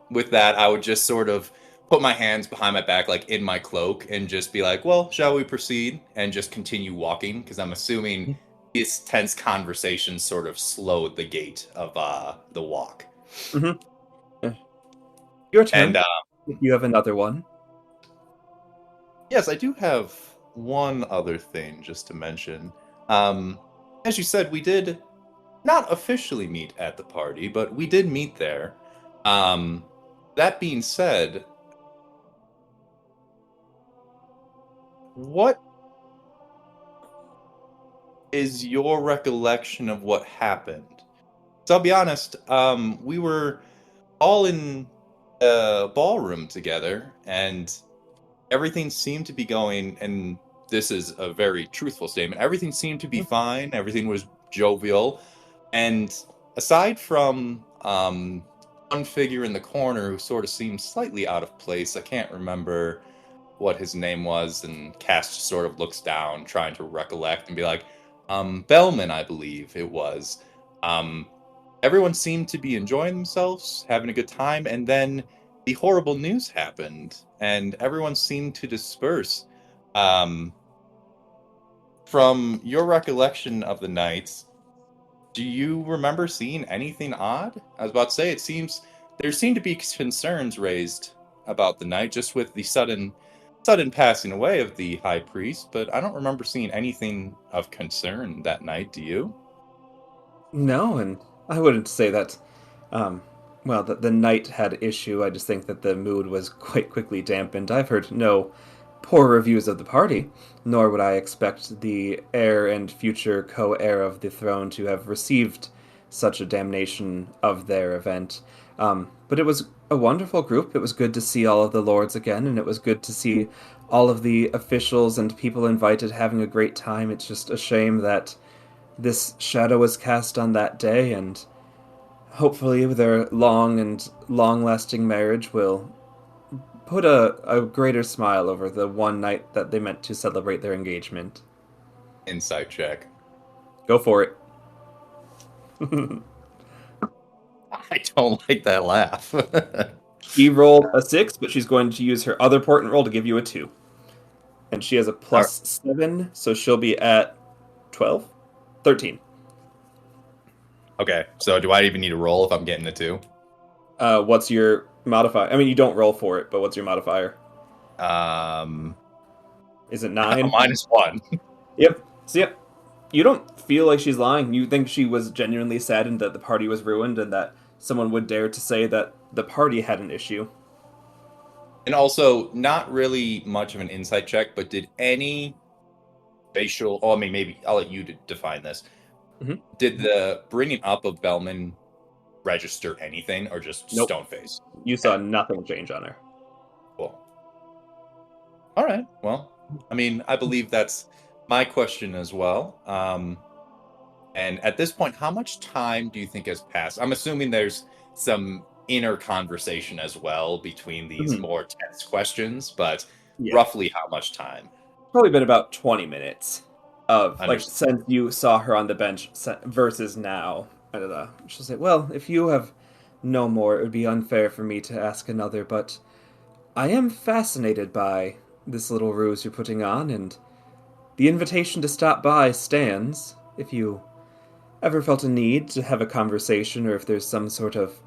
Speaker 3: with that, I would just sort of put my hands behind my back, like in my cloak, and just be like, well, shall we proceed? And just continue walking, because I'm assuming this tense conversation sort of slowed the gait of the walk.
Speaker 1: Mm-hmm. Your turn.
Speaker 3: And
Speaker 1: If you have another one.
Speaker 3: yes, I do have one other thing just to mention. As you said, we did not officially meet at the party, but we did meet there. That being said, what is your recollection of what happened? So I'll be honest, we were all in a ballroom together, and everything seemed to be going, and this is a very truthful statement, everything seemed to be fine, everything was jovial, and aside from one figure in the corner who sort of seemed slightly out of place, I can't remember what his name was, and Cass just sort of looks down, trying to recollect, and be like, Bellman, I believe it was. Um, Everyone seemed to be enjoying themselves, having a good time, and then the horrible news happened, and everyone seemed to disperse. Um, from your recollection of the night, do you remember seeing anything odd? I was about to say, it seems there seemed to be concerns raised about the night, just with the sudden passing away of the high priest, but I don't remember seeing anything of concern that night. Do you?
Speaker 1: No, and I wouldn't say that. Um, well, the night had issue. I just think that the mood was quite quickly dampened. I've heard no poor reviews of the party, nor would I expect the heir and future co-heir of the throne to have received such a damnation of their event. But it was a wonderful group. It was good to see all of the lords again, and it was good to see all of the officials and people invited having a great time. It's just a shame that this shadow was cast on that day, and hopefully their long and long-lasting marriage will put a greater smile over the one night that they meant to celebrate their engagement.
Speaker 3: Insight check.
Speaker 1: Go for it.
Speaker 3: I don't like that laugh.
Speaker 1: She rolled a 6, but she's going to use her other portent roll to give you a 2. And she has a
Speaker 3: All right.
Speaker 1: +7, so she'll be at 12? 13.
Speaker 3: Okay, so do I even need to roll if I'm getting a 2?
Speaker 1: What's your modifier? I mean, you don't roll for it, but what's your modifier? Is it 9?
Speaker 3: -1.
Speaker 1: Yep. So, yep. You don't feel like she's lying. You think she was genuinely saddened that the party was ruined and that someone would dare to say that the party had an issue.
Speaker 3: And also, not really much of an insight check, but did any facial... Oh, I mean, maybe I'll let you define this.
Speaker 1: Mhm.
Speaker 3: Did the bringing up of Bellman register anything, or just
Speaker 1: Nope.
Speaker 3: stone face?
Speaker 1: You saw nothing change on her.
Speaker 3: Cool. All right. Well, I mean, I believe that's my question as well. And at this point, how much time do you think has passed? I'm assuming there's some inner conversation as well between these
Speaker 1: Mhm.
Speaker 3: more tense questions, but
Speaker 1: Yeah.
Speaker 3: roughly how much time?
Speaker 1: Probably been about 20 minutes of, like,
Speaker 3: Understood.
Speaker 1: since you saw her on the bench versus now. And she'll say, well, if you have no more, it would be unfair for me to ask another, but I am fascinated by this little ruse you're putting on, and the invitation to stop by stands. If you ever felt a need to have a conversation, or if there's some sort of,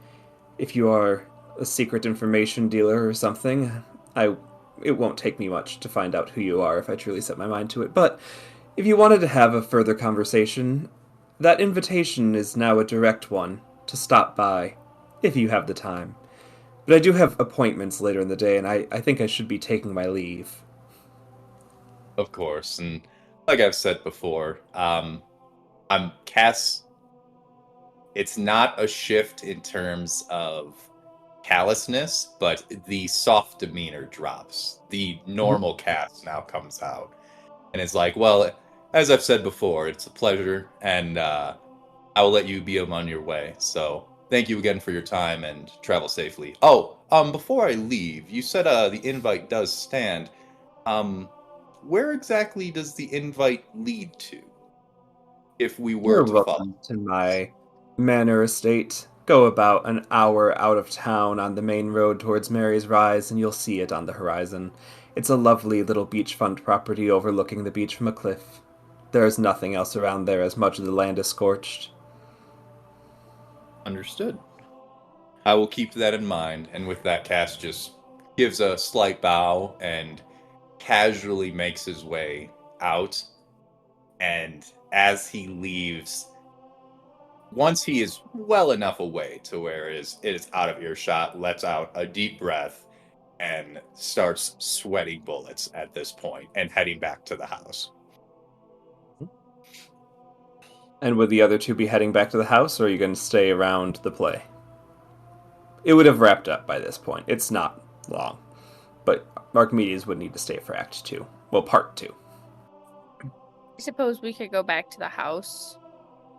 Speaker 1: if you are a secret information dealer or something, I it won't take me much to find out who you are if I truly set my mind to it. But if you wanted to have a further conversation, that invitation is now a direct one to stop by, if you have the time. But I do have appointments later in the day, and I think I should be taking my leave.
Speaker 3: Of course. And like I've said before, I'm Cass. It's not a shift in terms of callousness, but the soft demeanor drops. The normal Cass now comes out. And it's like, well, as I've said before, it's a pleasure, and I will let you be on your way. So thank you again for your time and travel safely. Oh, before I leave, you said the invite does stand. Um, where exactly does the invite lead to? If we were
Speaker 1: You're
Speaker 3: to follow.
Speaker 1: welcome to my manor estate. Go about an hour out of town on the main road towards Mary's Rise, and you'll see it on the horizon. It's a lovely little beachfront property overlooking the beach from a cliff. There is nothing else around there, as much of the land is scorched.
Speaker 3: Understood. I will keep that in mind, and with that, Cass just gives a slight bow and casually makes his way out. And as he leaves, once he is well enough away to where it is out of earshot, lets out a deep breath and starts sweating bullets at this point and heading back to the house.
Speaker 1: And would the other two be heading back to the house, or are you going to stay around the play? It would have wrapped up by this point. It's not long. But Archimedes would need to stay for Act 2. Well, Part 2.
Speaker 4: I suppose we could go back to the house.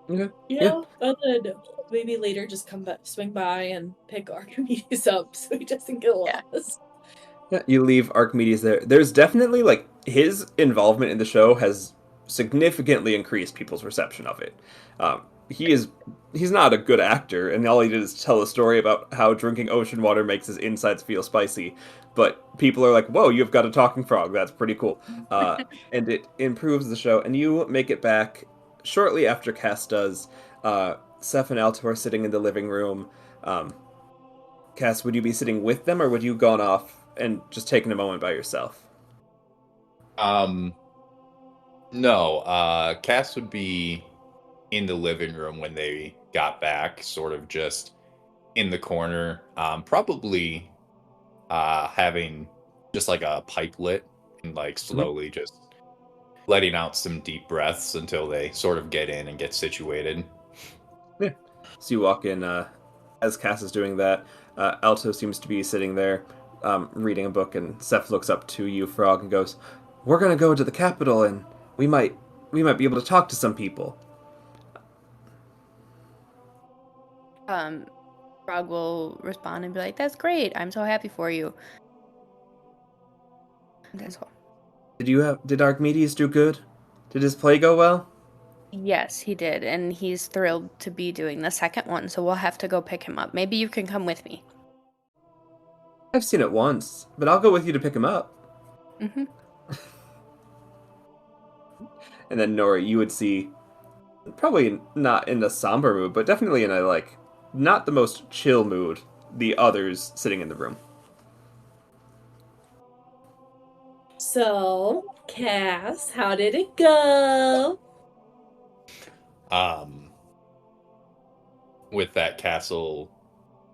Speaker 1: Okay.
Speaker 2: Yeah, and then maybe later just come back, swing by and pick Archimedes up so he doesn't get lost.
Speaker 1: Yeah, you leave Archimedes there. There's definitely, like, his involvement in the show has significantly increased people's reception of it. He's not a good actor, and all he did is tell a story about how drinking ocean water makes his insides feel spicy. But people are like, "Whoa, you've got a talking frog. That's pretty cool." And it improves the show. And you make it back shortly after Cass does. Seth and Alto are sitting in the living room. Cass, would you be sitting with them, or would you gone off and just taking a moment by yourself?
Speaker 3: No, Cass would be in the living room when they got back, sort of just in the corner, probably having just like a pipe lit and like slowly just letting out some deep breaths until they sort of get in and get situated.
Speaker 1: Yeah. So you walk in as Cass is doing that. Alto seems to be sitting there reading a book, and Seth looks up to you, Frog, and goes, "We're gonna go to the capital, and we might be able to talk to some people."
Speaker 4: Frog will respond and be like, "That's great. I'm so happy for you." That's all.
Speaker 1: Did Archimedes do good? Did his play go well?
Speaker 4: Yes, he did, and he's thrilled to be doing the second one, so we'll have to go pick him up. Maybe you can come with me.
Speaker 1: I've seen it once, but I'll go with you to pick him up.
Speaker 4: Mm-hmm.
Speaker 1: And then Nori, you would see, probably not in a somber mood, but definitely in a, like, not the most chill mood, the others sitting in the room.
Speaker 5: So, Cass, how did it go?
Speaker 3: With that, Castle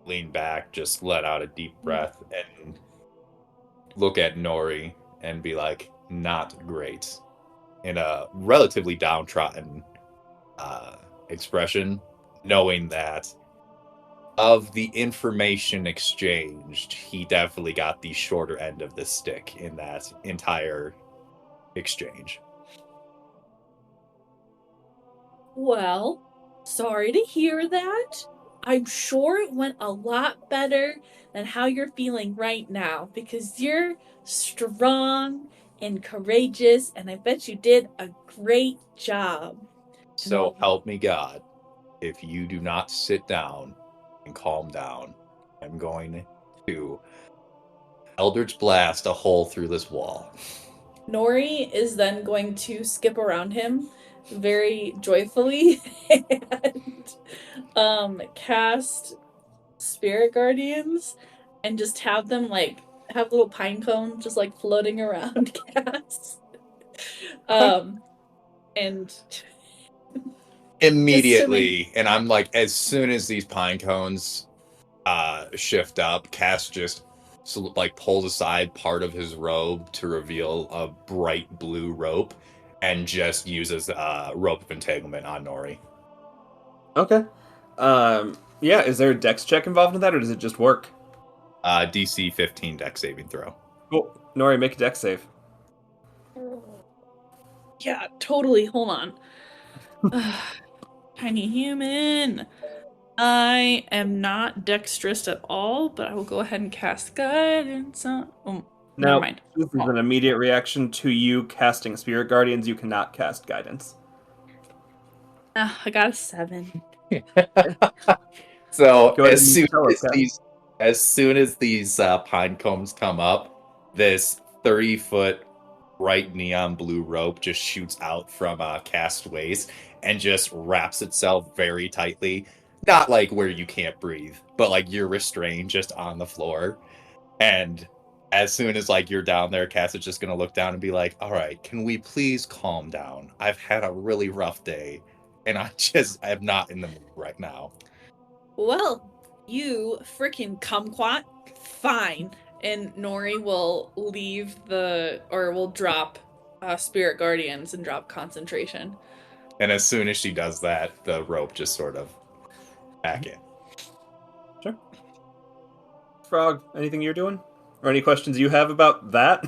Speaker 3: lean back, just let out a deep breath, and look at Nori and be like, "Not great," in a relatively downtrodden expression, knowing that of the information exchanged, he definitely got the shorter end of the stick in that entire exchange.
Speaker 5: Well, sorry to hear that. I'm sure it went a lot better than how you're feeling right now because you're strong and courageous, and I bet you did a great job.
Speaker 3: So help me God, if you do not sit down and calm down, I'm going to Eldritch Blast a hole through this wall.
Speaker 5: Nori is then going to skip around him very joyfully and cast Spirit Guardians and just have them have little pine cones just floating around Cass. And
Speaker 3: Immediately, and I'm like, as soon as these pine cones shift up, Cass just pulls aside part of his robe to reveal a bright blue rope and just uses rope of entanglement on Nori.
Speaker 1: Okay. Yeah, is there a dex check involved in that, or does it just work?
Speaker 3: DC 15 dex saving throw.
Speaker 1: Cool. Nori, make a dex save.
Speaker 2: Yeah, totally. Hold on. Tiny human. I am not dexterous at all, but I will go ahead and cast guidance on. Oh, never mind.
Speaker 1: This is an immediate reaction to you casting Spirit Guardians. You cannot cast guidance.
Speaker 2: I got a 7.
Speaker 3: So
Speaker 1: Go ahead
Speaker 3: as
Speaker 1: and
Speaker 3: soon as these pine cones come up, this 30-foot bright neon blue rope just shoots out from Cast's waist and just wraps itself very tightly. Not like where you can't breathe, but like you're restrained just on the floor. And as soon as you're down there, Cass is just gonna look down and be like, "All right, can we please calm down? I've had a really rough day, and I'm not in the mood right now."
Speaker 2: Well, you freaking kumquat. Fine. And Nori will will drop Spirit Guardians and drop concentration.
Speaker 3: And as soon as she does that, the rope just sort of back in.
Speaker 1: Sure. Frog, anything you're doing? Or any questions you have about that?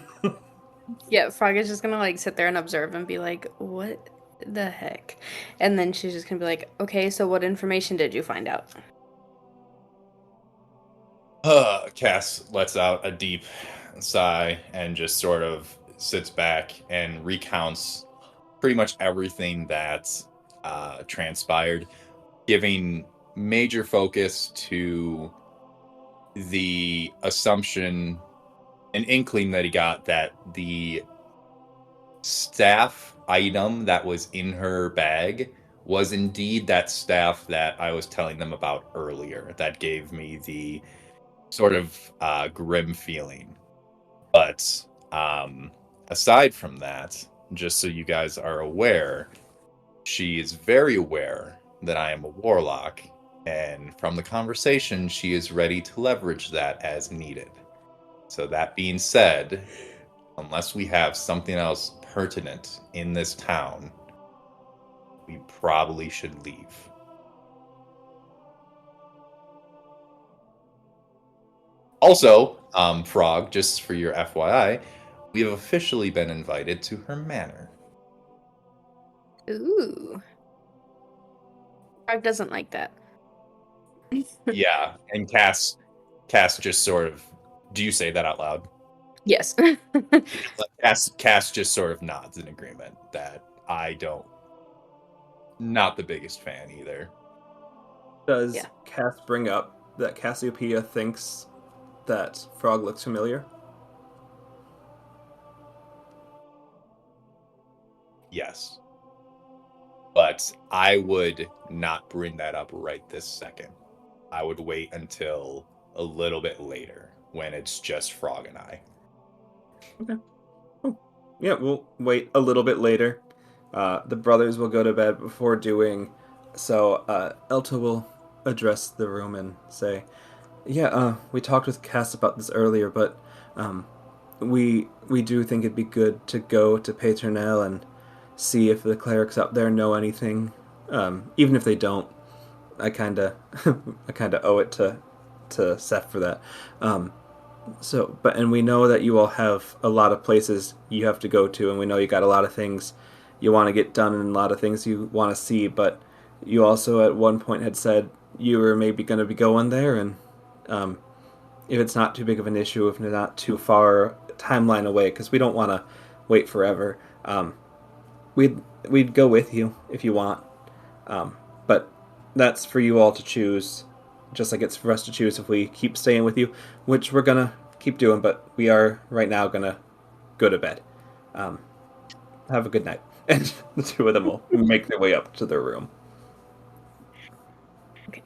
Speaker 4: Yeah, Frog is just gonna sit there and observe and be like, "What the heck?" And then she's just gonna be like, "Okay, so what information did you find out?"
Speaker 3: Cass lets out a deep sigh and just sort of sits back and recounts pretty much everything that transpired, giving major focus to the assumption, an inkling that he got that the staff item that was in her bag was indeed that staff that I was telling them about earlier that gave me the sort of grim feeling. But aside from that, just so you guys are aware, she is very aware that I am a warlock, and from the conversation, she is ready to leverage that as needed. So that being said, unless we have something else pertinent in this town, we probably should leave. Also, Frog, just for your FYI, we have officially been invited to her manor.
Speaker 4: Ooh. Frog doesn't like that.
Speaker 3: Yeah, and Cass just sort of. Do you say that out loud?
Speaker 4: Yes.
Speaker 3: Cass just sort of nods in agreement that I don't. Not the biggest fan either.
Speaker 1: Does
Speaker 4: Yeah.
Speaker 1: Cass bring up that Cassiopeia thinks that Frog looks familiar?
Speaker 3: Yes. But I would not bring that up right this second. I would wait until a little bit later when it's just Frog and I.
Speaker 1: Okay. Oh. Yeah, we'll wait a little bit later. The brothers will go to bed before doing so. Elta will address the room and say, "Yeah, we talked with Cass about this earlier, but um, we do think it'd be good to go to Paternelle and see if the clerics up there know anything. Even if they don't, I kinda owe it to Seth for that. And we know that you all have a lot of places you have to go to, and we know you got a lot of things you want to get done and a lot of things you want to see. But you also at one point had said you were maybe going to be going there, and if it's not too big of an issue, if not too far timeline away, because we don't want to wait forever. We'd go with you if you want, but that's for you all to choose. Just like it's for us to choose if we keep staying with you, which we're gonna keep doing, but we are right now gonna go to bed. Have a good night, and the two of them will make their way up to their room.
Speaker 4: Okay.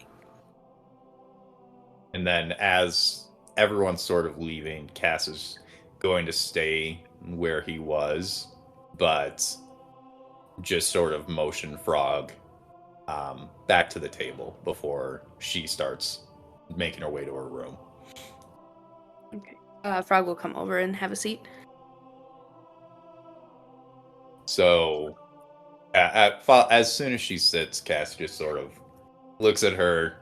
Speaker 3: And then as everyone's sort of leaving, Cass is going to stay where he was, but just sort of motion Frog back to the table before she starts making her way to her room.
Speaker 4: Okay. Frog will come over and have a seat.
Speaker 3: So, as soon as she sits, Cass just sort of looks at her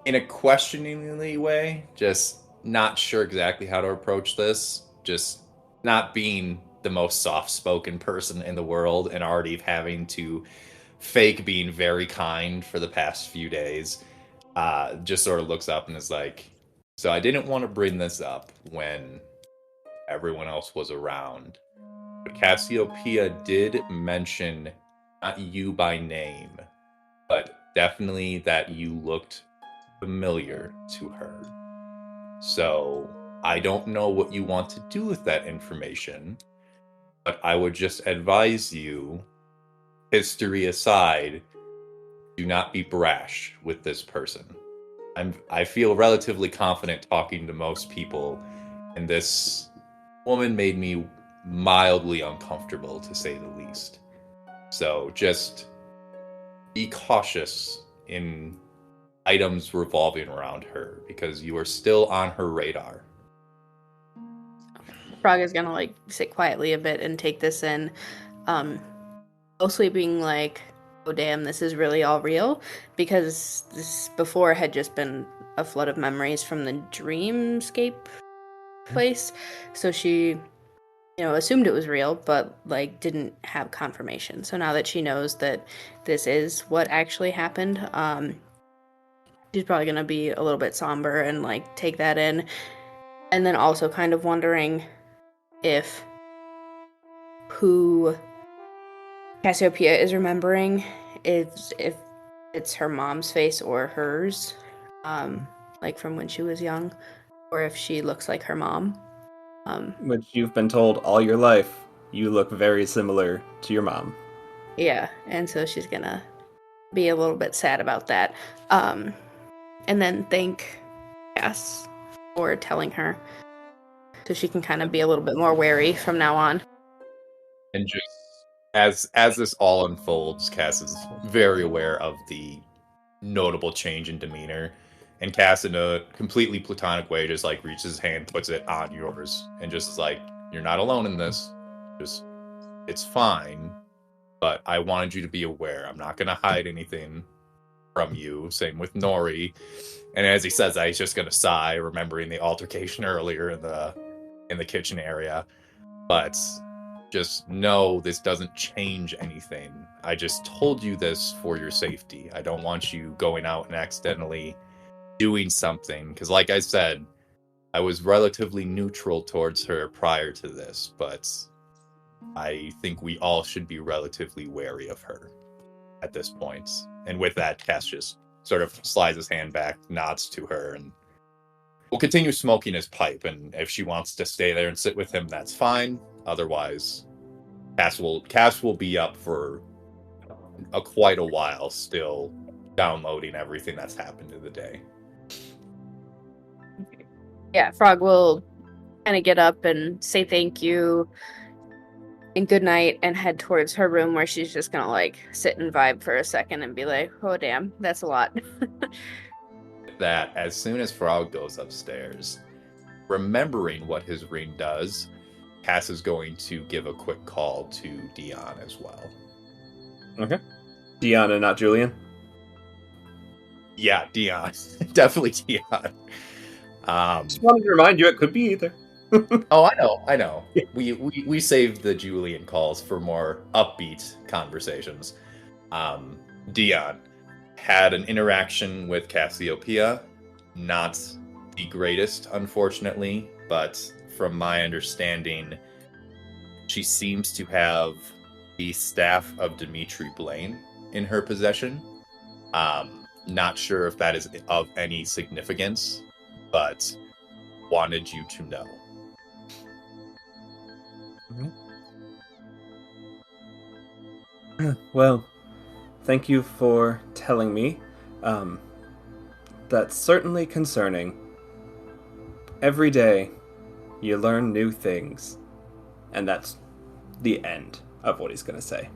Speaker 3: in a questioningly way, just not sure exactly how to approach this, just not being the most soft-spoken person in the world and already having to fake being very kind for the past few days. Just sort of looks up and is like, so I didn't want to bring this up when everyone else was around, but Cassiopeia did mention not you by name, but definitely that you looked familiar to her. So I don't know what you want to do with that information, but I would just advise you, history aside, do not be brash with this person. I feel relatively confident talking to most people, and this woman made me mildly uncomfortable, to say the least. So just be cautious in items revolving around her, because you are still on her radar.
Speaker 4: Frog is gonna like sit quietly a bit and take this in, mostly being like, oh damn, this is really all real, because this before had just been a flood of memories from the dreamscape place. So she, assumed it was real, but like didn't have confirmation. So now that she knows that this is what actually happened, she's probably gonna be a little bit somber and like take that in, and then also kind of wondering if who Cassiopeia is remembering is if it's her mom's face or hers, like from when she was young, or if she looks like her mom.
Speaker 1: Which you've been told all your life, you look very similar to your mom.
Speaker 4: Yeah, and so she's gonna be a little bit sad about that. And then thank Cass for telling her, so she can kind of be a little bit more wary from now on.
Speaker 3: And just as this all unfolds, Cass is very aware of the notable change in demeanor. And Cass, in a completely platonic way, just like reaches his hand, puts it on yours, and just is like, "You're not alone in this. Just, it's fine. But I wanted you to be aware. I'm not gonna hide anything from you." Same with Nori. And as he says that, he's just gonna sigh, remembering the altercation earlier in the kitchen area. But just know this doesn't change anything. I just told you this for your safety. I don't want you going out and accidentally doing something. Because like I said, I was relatively neutral towards her prior to this, but I think we all should be relatively wary of her at this point. And with that, Cass just sort of slides his hand back, nods to her, and will continue smoking his pipe. And if she wants to stay there and sit with him, that's fine. Otherwise, Cass will be up for quite a while, still downloading everything that's happened in the day.
Speaker 4: Yeah, Frog will kind of get up and say thank you and good night and head towards her room where she's just gonna like sit and vibe for a second and be like, oh damn, that's a lot.
Speaker 3: That as soon as Frog goes upstairs, remembering what his ring does, Cass is going to give a quick call to Dion as well.
Speaker 1: Okay. Deanna, not Julian.
Speaker 3: Yeah, Dion. Definitely Dion.
Speaker 1: Just wanted to remind you, it could be either.
Speaker 3: Oh, I know. We saved the Julian calls for more upbeat conversations. Dion had an interaction with Cassiopeia, not the greatest, unfortunately, but from my understanding, she seems to have the staff of Dimitri Blaine in her possession. Not sure if that is of any significance, but wanted you to know.
Speaker 1: Well, thank you for telling me. That's certainly concerning. Every day, you learn new things. And that's the end of what he's going to say.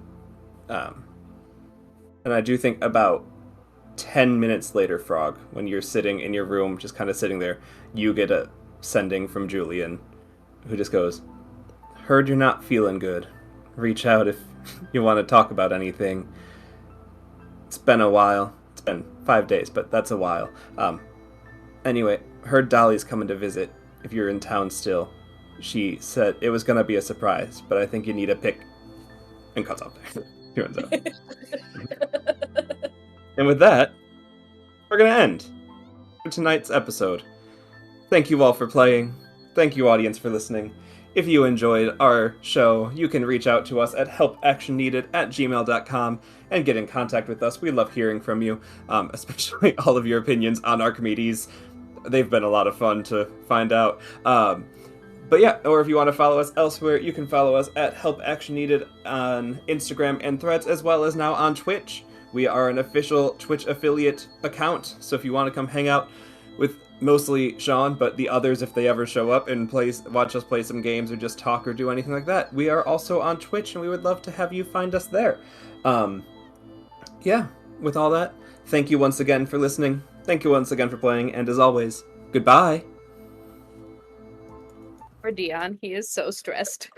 Speaker 1: And I do think about 10 minutes later, Frog, when you're sitting in your room, just kind of sitting there, you get a sending from Julian, who just goes, "Heard you're not feeling good. Reach out if you want to talk about anything. It's been a while. It's been 5 days, but that's a while. Anyway, heard Dolly's coming to visit if you're in town still. She said it was going to be a surprise, but I think you need a pick." And cuts off there. He runs out. And with that, we're going to end tonight's episode. Thank you all for playing. Thank you, audience, for listening. If you enjoyed our show, you can reach out to us at helpactionneeded@gmail.com and get in contact with us. We love hearing from you, especially all of your opinions on Archimedes. They've been a lot of fun to find out. But yeah, or if you want to follow us elsewhere, you can follow us at helpactionneeded on Instagram and Threads, as well as now on Twitch. We are an official Twitch affiliate account, so if you want to come hang out with mostly Sean, but the others, if they ever show up and watch us play some games or just talk or do anything like that, we are also on Twitch, and we would love to have you find us there. Yeah, with all that, thank you once again for listening. Thank you once again for playing, and as always, goodbye.
Speaker 4: For Dion, he is so stressed.